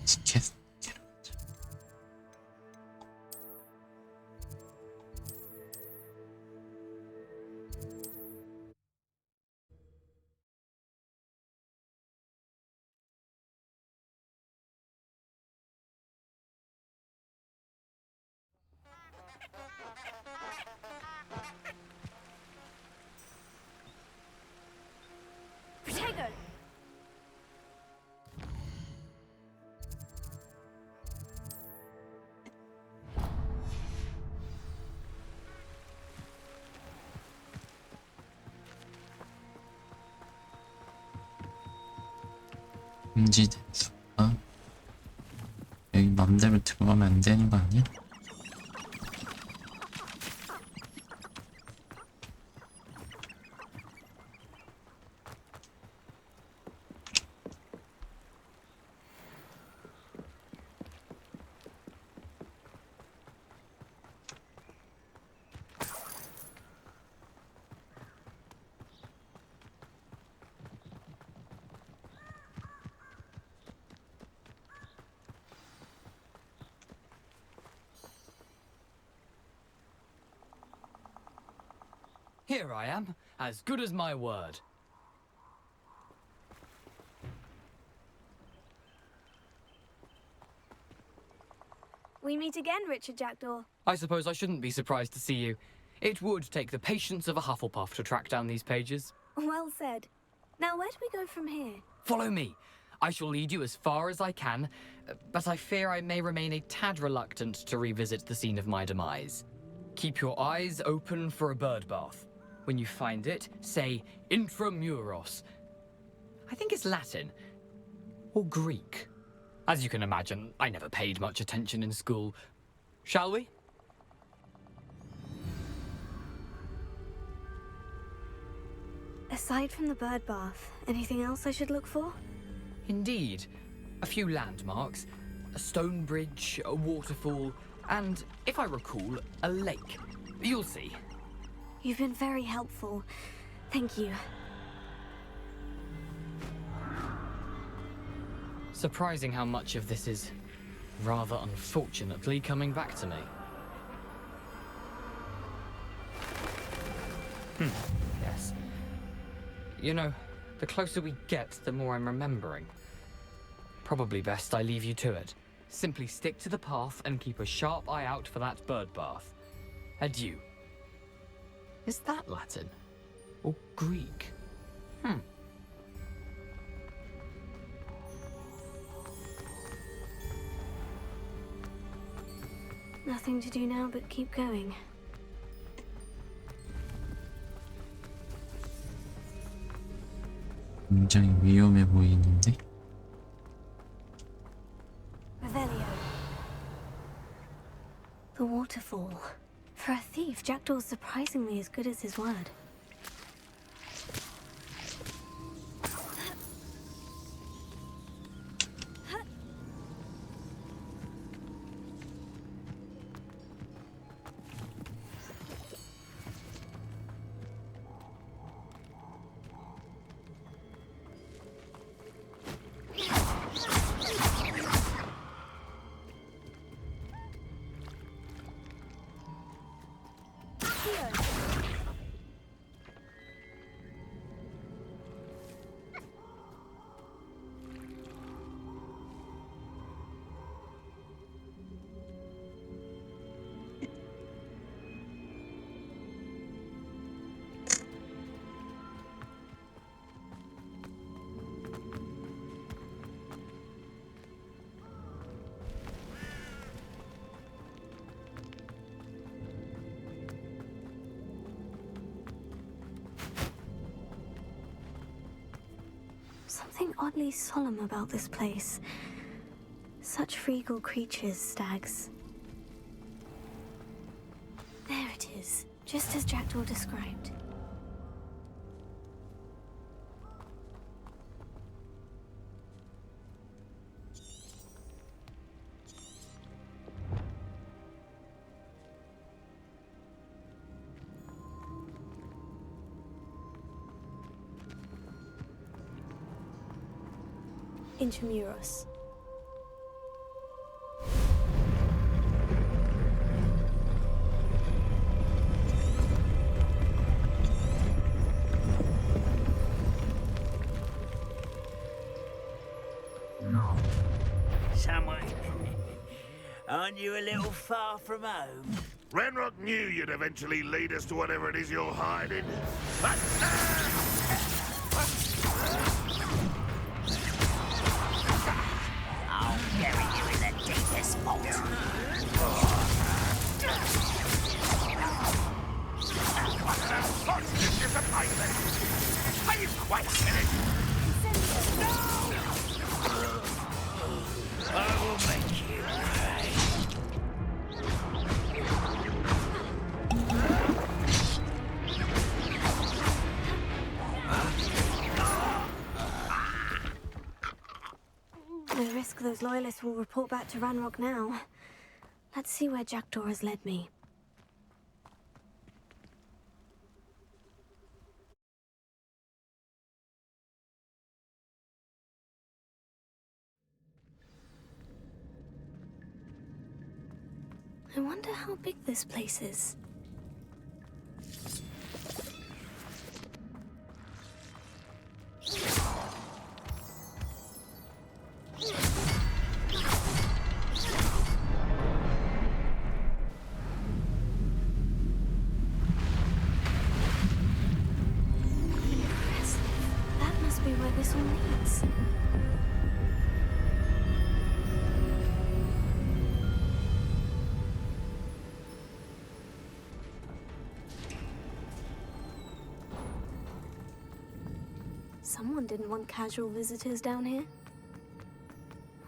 티켓. Potato! 금지됐어. 여기 맘대로 들어가면 안 되는 거 아니야? Here I am, as good as my word. We meet again, Richard Jackdaw. I suppose I shouldn't be surprised to see you. It would take the patience of a Hufflepuff to track down these pages. Well said. Now, where do we go from here? Follow me. I shall lead you as far as I can, but I fear I may remain a tad reluctant to revisit the scene of my demise. Keep your eyes open for a bird bath. When you find it, say intramuros. I think it's Latin. Or Greek. As you can imagine, I never paid much attention in school. Shall we? Aside from the bird bath, anything else I should look for? Indeed. A few landmarks. A stone bridge, a waterfall, and, if I recall, a lake. You'll see. You've been very helpful. Thank you. Surprising how much of this is, rather unfortunately, coming back to me. Yes. You know, the closer we get, the more I'm remembering. Probably best I leave you to it. Simply stick to the path and keep a sharp eye out for that bird bath. Adieu. Is that Latin? Or Greek? Nothing to do now but keep going. 굉장히 위험해 보이는데? Revelio. The waterfall. For a thief, Jackdaw's surprisingly as good as his word. Something oddly solemn about this place. Such regal creatures, stags. There it is, just as Jackdaw described. Intramuros. Someone. Aren't you a little far from home? Ranrock knew you'd eventually lead us to whatever it is you're hiding. I'll bury you in the deepest vault. Are you quite finished? No! I will make you pray. No risk those loyalists will report back to Ranrock now. Let's see where Jackdaw has led me. I wonder how big this place is. Impressive. That must be where this all leads. Someone didn't want casual visitors down here.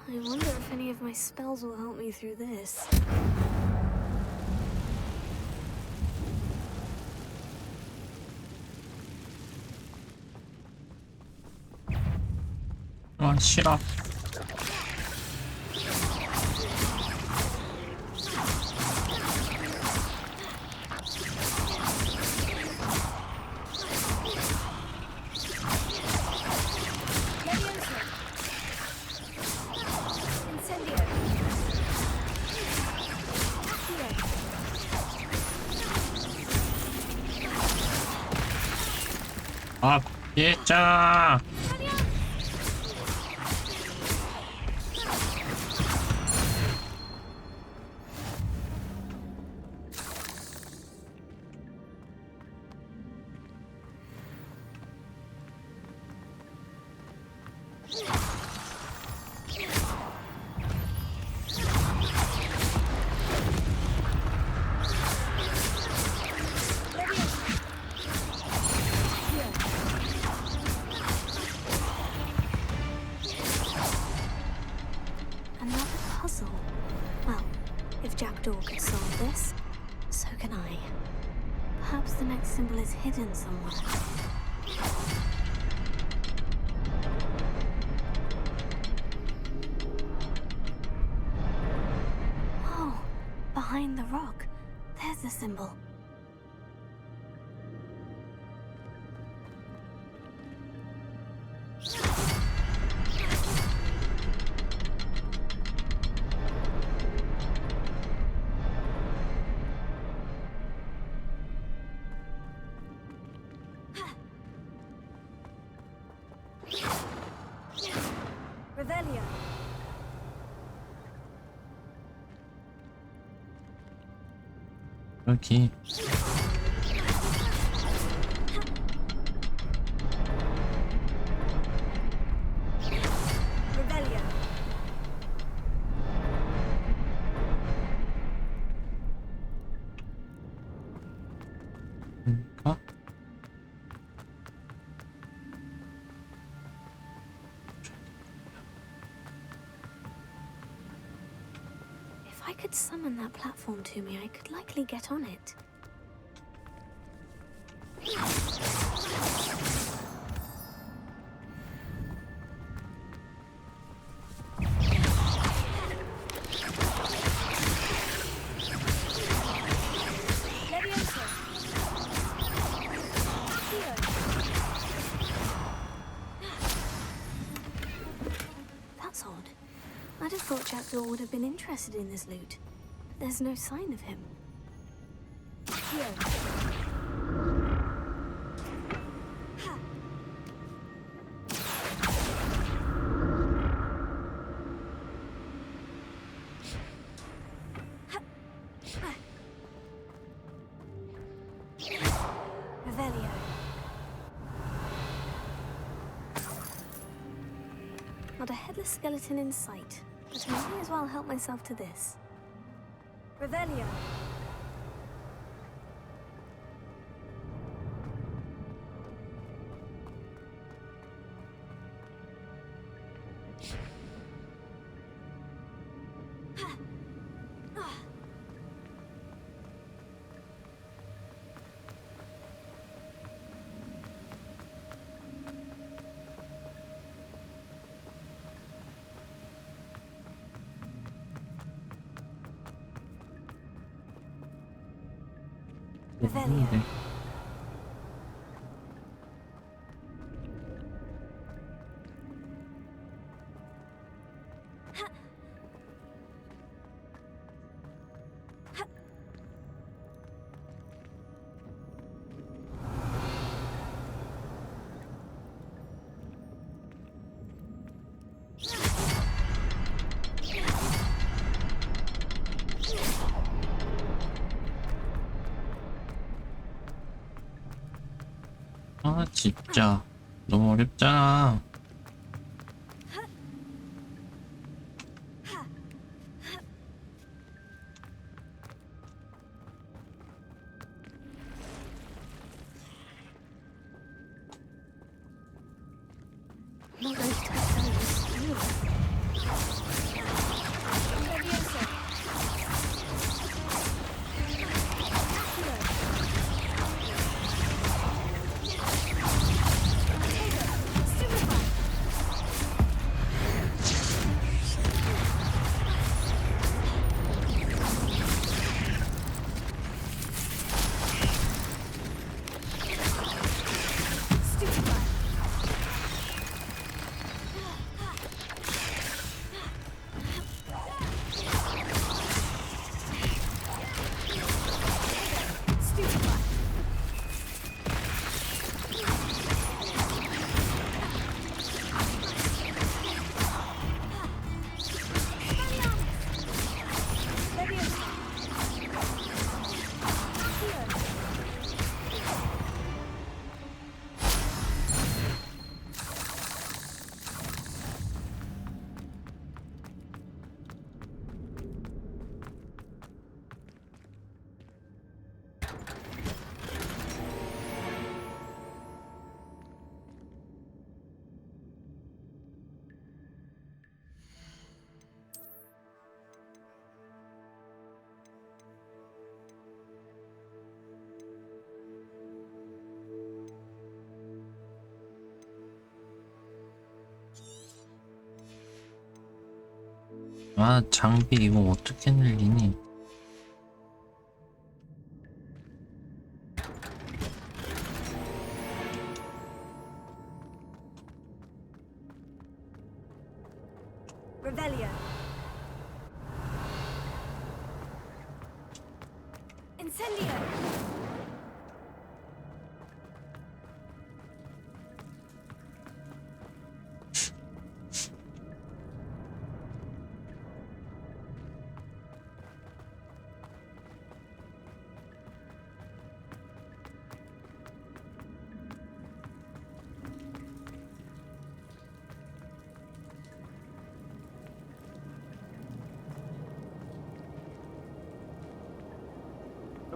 I wonder if any of my spells will help me through this. 싫어. 아, 진짜. Symbol is hidden somewhere. Whoa! Behind the rock, there's the symbol. Revelia. 여기. Revelia. I could summon that platform to me, I could likely get on it. That's odd. I'd have thought Jackdaw would have been interested in this loot. But there's no sign of him. Revelio. Not a headless skeleton in sight, but I may as well help myself to this. Revelio. Revelio. 아 진짜 너무 어렵잖아. Not going to touch those. 아 장비 이거 어떻게 늘리니? Revelio. Incendio.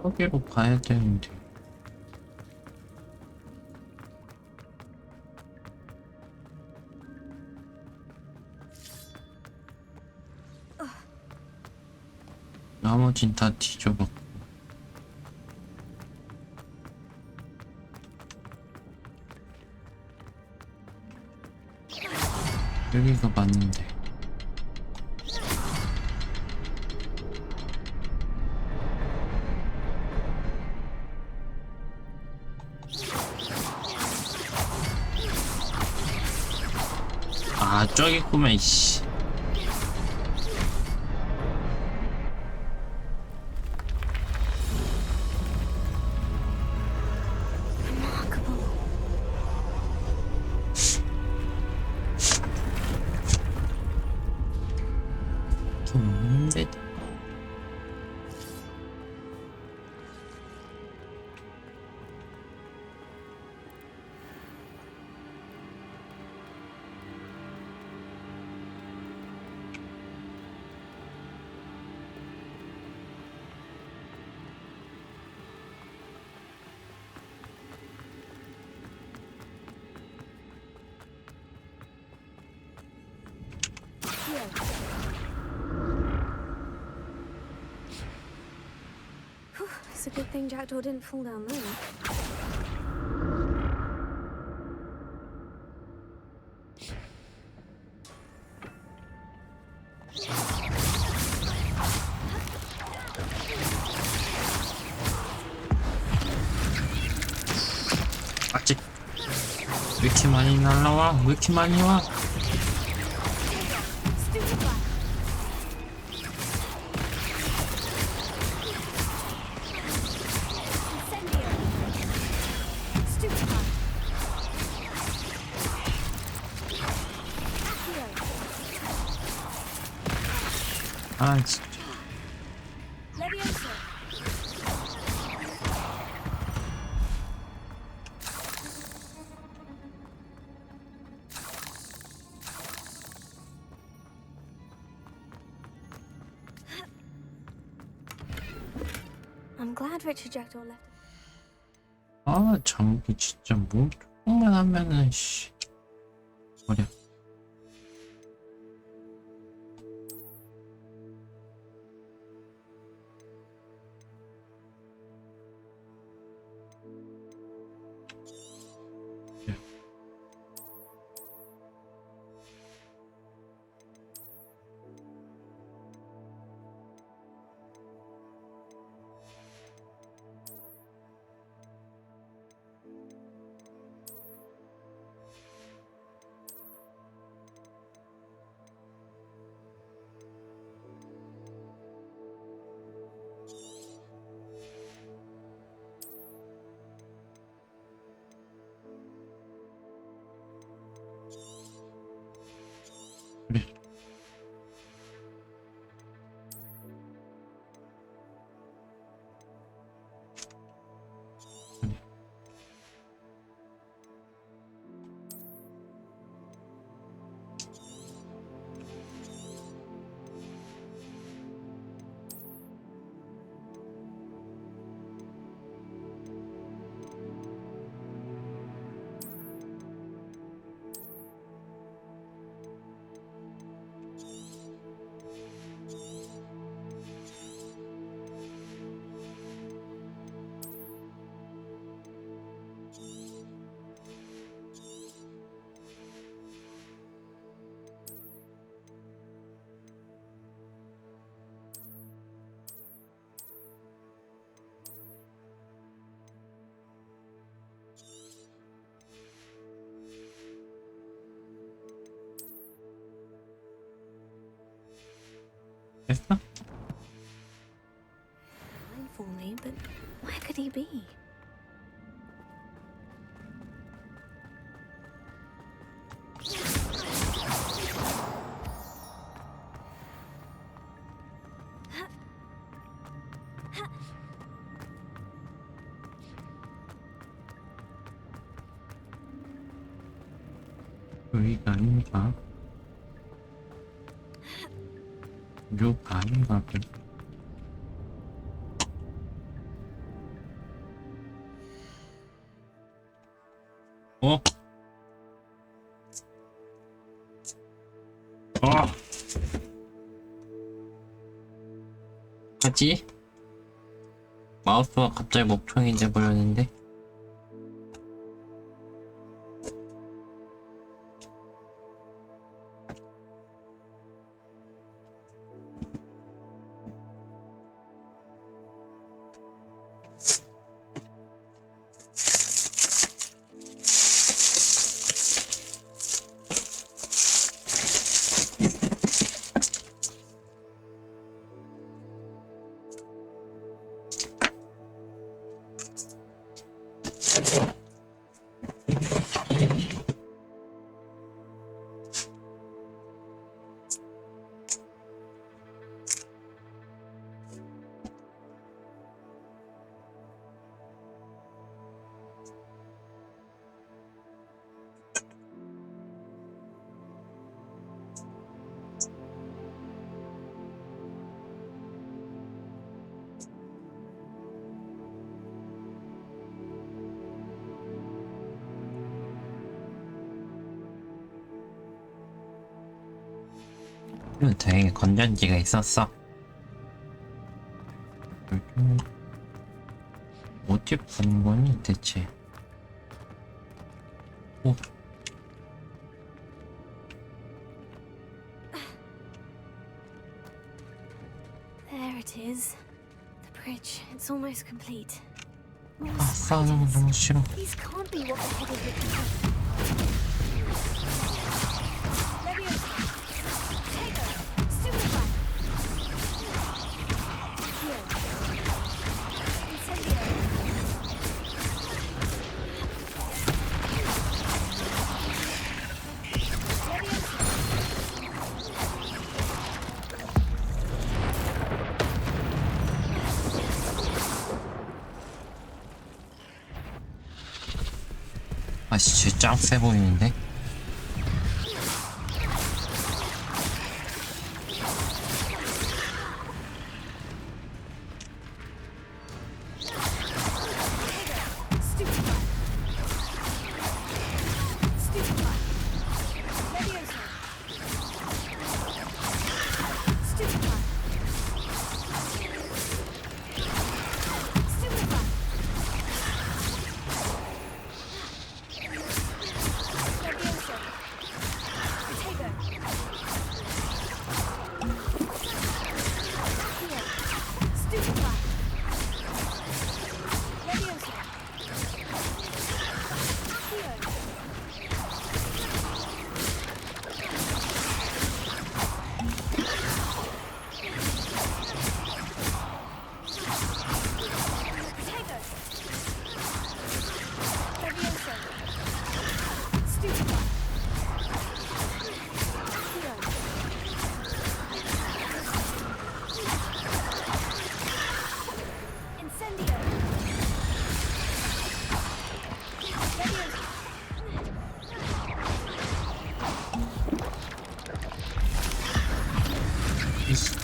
여기로 가야 되는데. 나머진 다 뒤져봤고. 여기가 맞는데. 아, 저기 있구만, 이씨. 좋은데. Whew, it's a good thing Jackdaw didn't fall down there. 아직 왜 이렇게 많이 날라와? 왜 이렇게 많이 와? 아, 진짜. I'm glad Richard Jackdaw left. 아, 장비 진짜 뭐 조금만 하면은 씨. 버려. 그래. 됐어? Fine for me, but where could he be? 여기가 아닌가? 여기가 아닌가 봐. 어? 아! 어떡하지? 마우스가 갑자기 목청이 돼버렸는데. 다행히 건전지가 있었어. 어디 본 거니 대체? 오. There it is. The bridge. It's almost complete. 아, 싸우는 거 너무 싫어. These can't be what the head is looking for. 아씨, 쟤 짱 세 보이는데?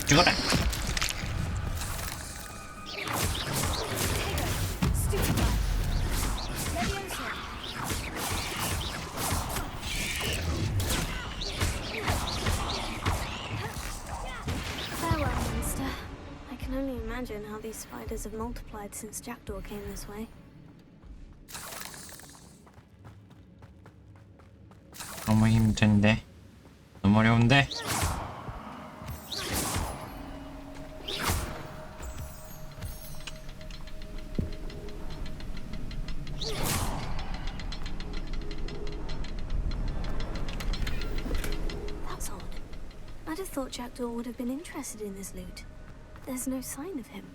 죽어라. Farewell, monster. I can only imagine how these spiders have multiplied since Jackdaw came this way. 너무 힘든데? 너무 어려운데? That's odd. I'd have thought Jackdaw would have been interested in this loot. There's no sign of him.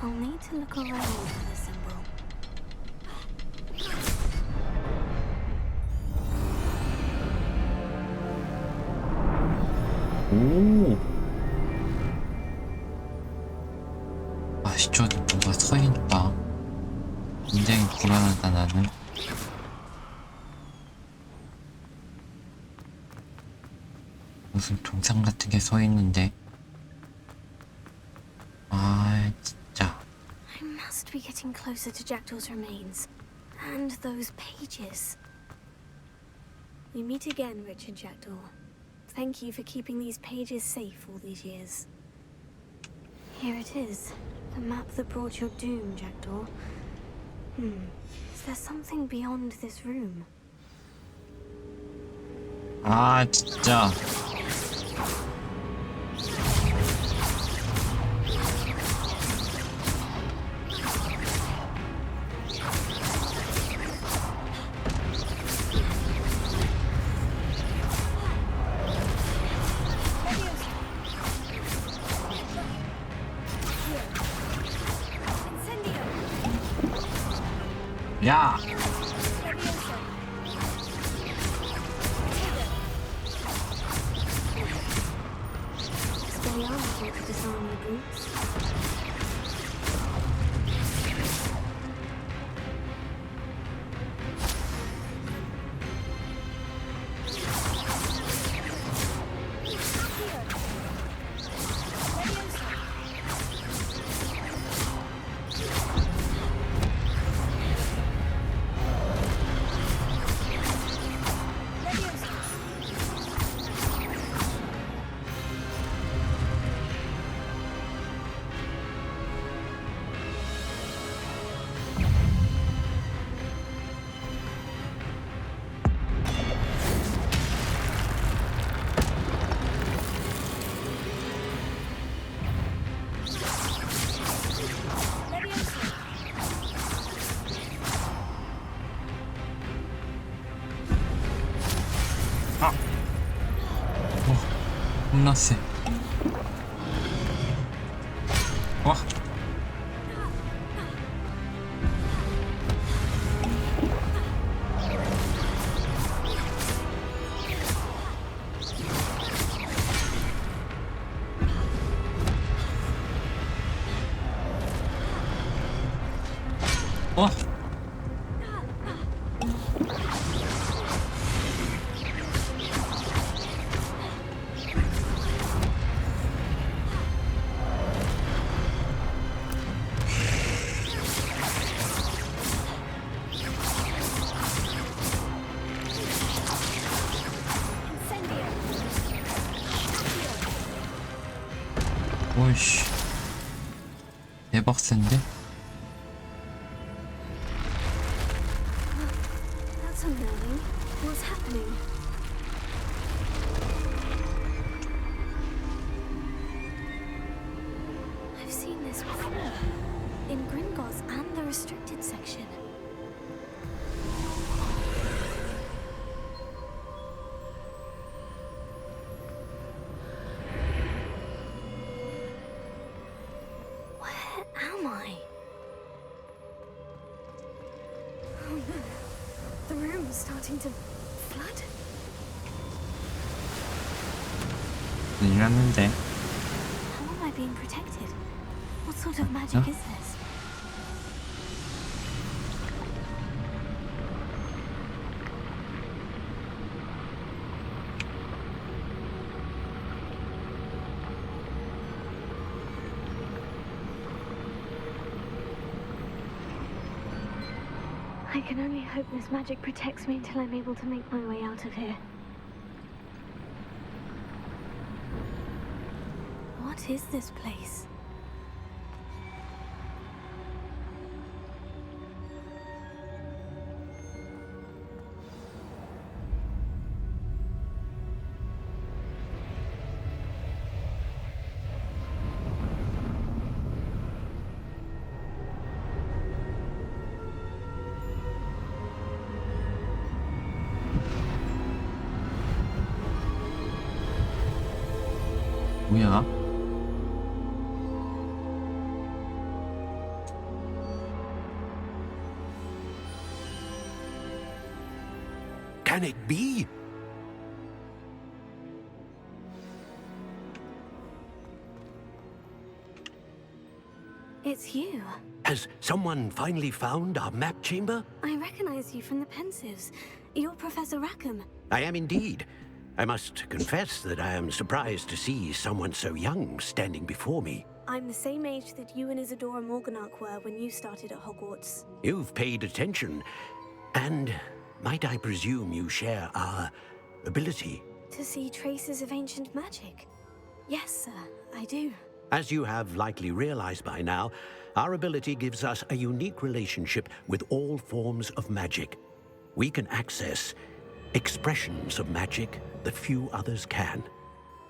I'll need to look around for the symbol. 오. 아씨, 저기 뭐가 서있다. 굉장히 불안하다, 나는. 무슨 동상 같은 게 서있는데. 아, 진짜. I must be getting closer to Jackdaw's remains. And those pages. We meet again, Richard Jackdaw. Thank you for keeping these pages safe all these years. Here it is. The map that brought your doom, Jackdaw. Is there something beyond this room? 아, 진짜. 야! 겁나 세. 와. 와. 오이씨, 대박 센데? That's unnerving. What's happening? I've seen this before. In Gringotts and the restricted section. Am I? Oh no. The room's starting to flood. 큰일 났는데. How am I being protected? What sort of magic is this? I can only hope this magic protects me until I'm able to make my way out of here. What is this place? 뭐야? Can it be? It's you. Has someone finally found our map chamber? I recognize you from the Pensives. You're Professor Rackham. I am indeed. I must confess that I am surprised to see someone so young standing before me. I'm the same age that you and Isadora Morganach were when you started at Hogwarts. You've paid attention, and might I presume you share our ability? To see traces of ancient magic? Yes, sir, I do. As you have likely realized by now, our ability gives us a unique relationship with all forms of magic. We can access expressions of magic that few others can.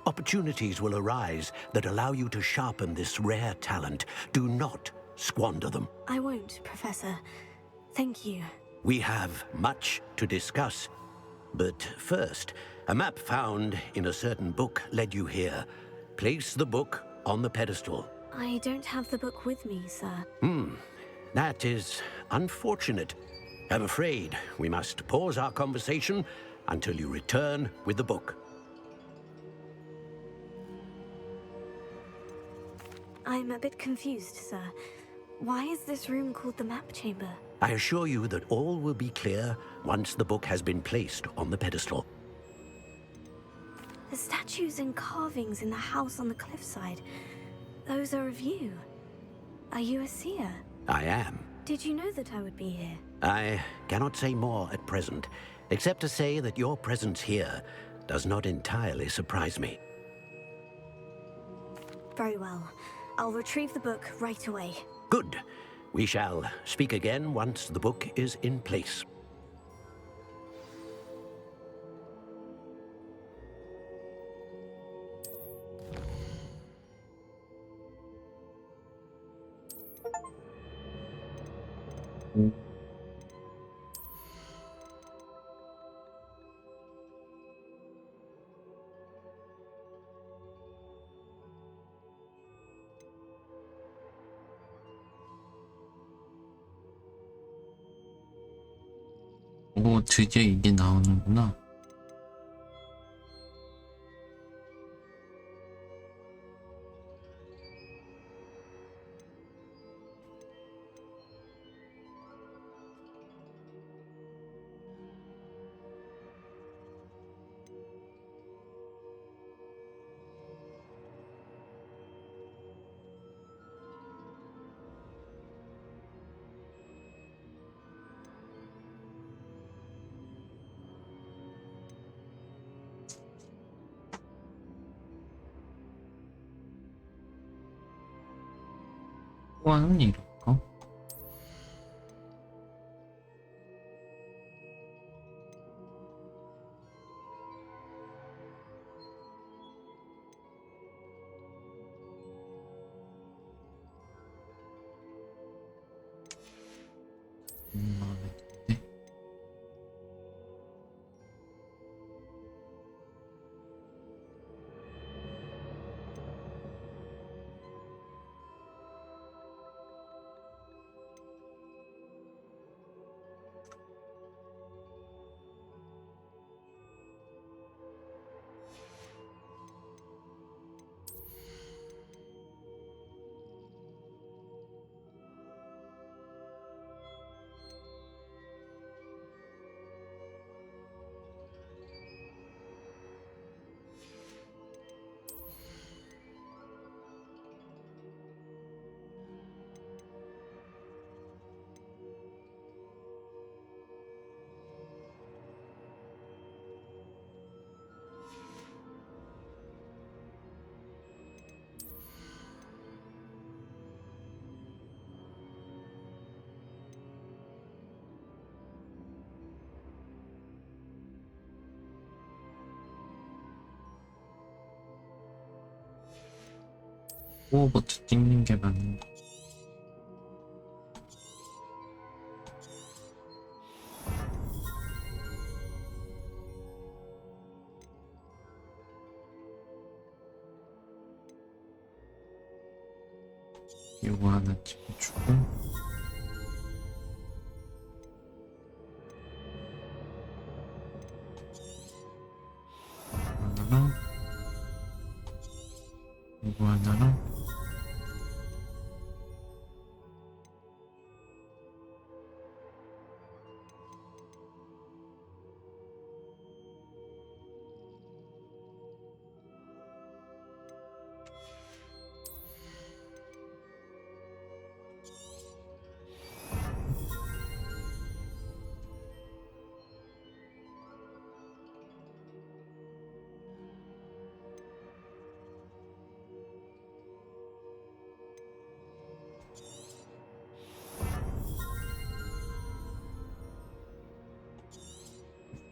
Opportunities will arise that allow you to sharpen this rare talent. Do not squander them. I won't, Professor. Thank you. We have much to discuss. But first, a map found in a certain book led you here. Place the book on the pedestal. I don't have the book with me, sir. That is unfortunate. I'm afraid we must pause our conversation until you return with the book. I'm a bit confused, sir. Why is this room called the map chamber? I assure you that all will be clear once the book has been placed on the pedestal. The statues and carvings in the house on the cliffside, those are of you. Are you a seer? I am. Did you know that I would be here? I cannot say more at present, except to say that your presence here does not entirely surprise me. Very well. I'll retrieve the book right away. Good. We shall speak again once the book is in place. 오, 드디어 이게 나오는구나. 또 하는 일일까? 마음에 드네. 호그와트 찍는 게 맞는 거. 이거 하나 찍어주고. 하나랑 이거 하나랑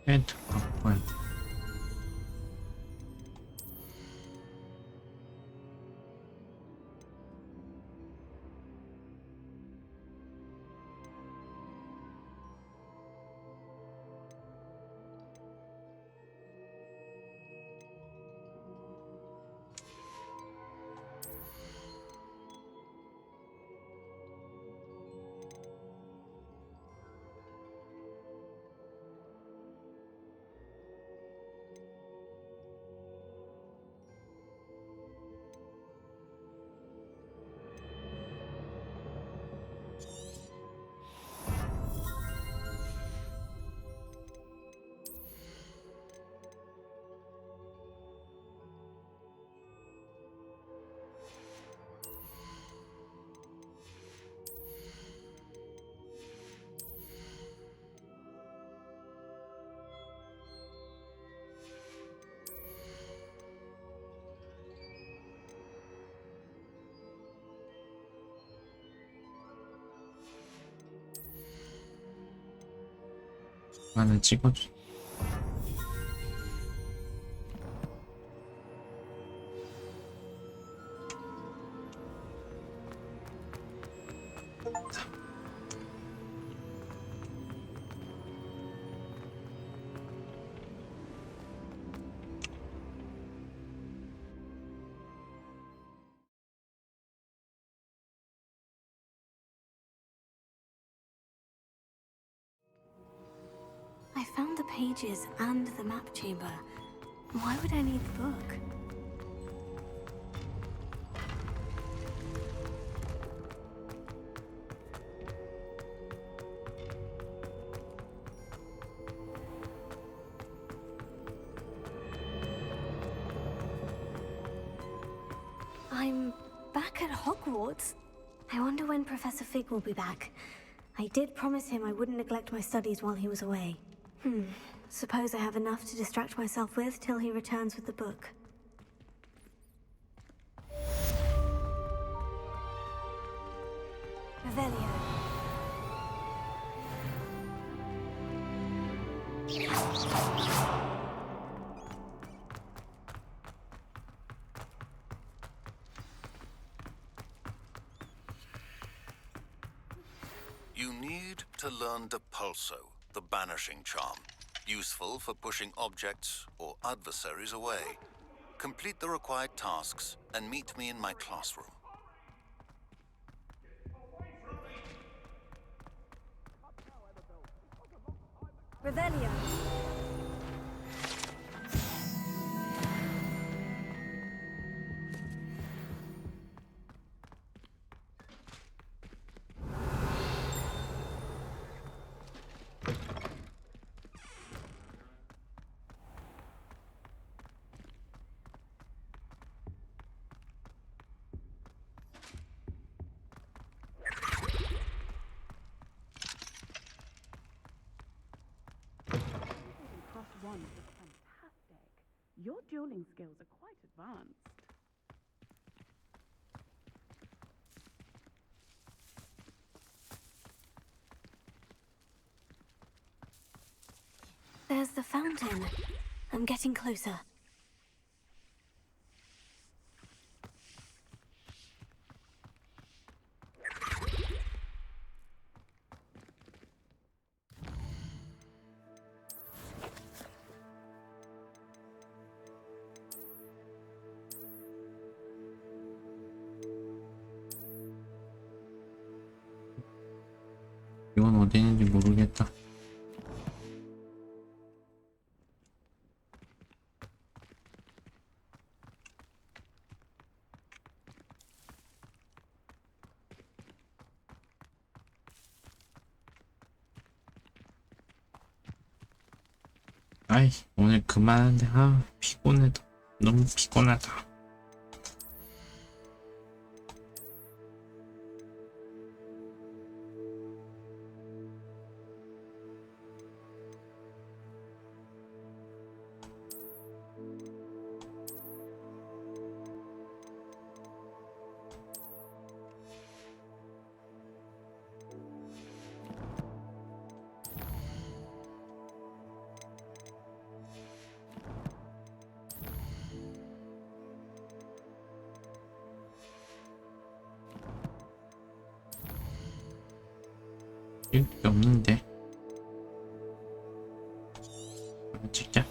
헤드 바꿔야 돼. 하나 찍어줘. I found the pages and the map chamber. Why would I need the book? I'm back at Hogwarts. I wonder when Professor Fig will be back. I did promise him I wouldn't neglect my studies while he was away. Suppose I have enough to distract myself with till he returns with the book. Revelio. You need to learn Depulso, the banishing charm. Useful for pushing objects or adversaries away. Complete the required tasks and meet me in my classroom. Revelio. One is fantastic. Your dueling skills are quite advanced. There's the fountain. I'm getting closer. 이건 어디 있는지 모르겠다. 아이, 오늘 그만한데. 피곤해다. 너무 피곤하다. 이렇게 없는데. 찍자.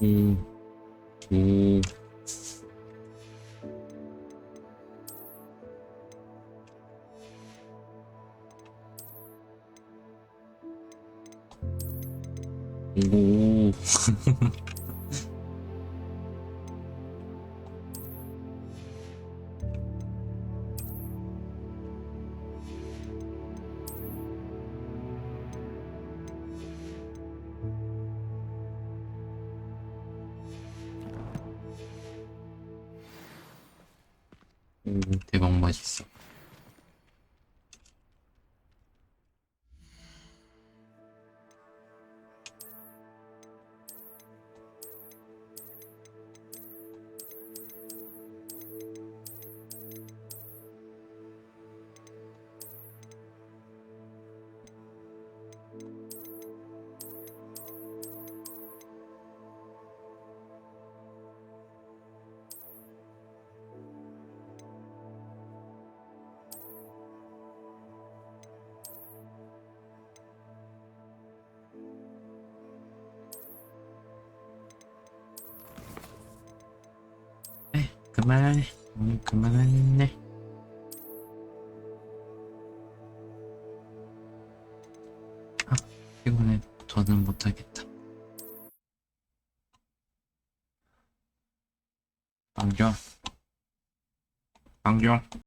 오. 오. 대박 맛있어. 그만하네. 그만하네. 아, 피곤해. 더는 못하겠다. 방정. 방정.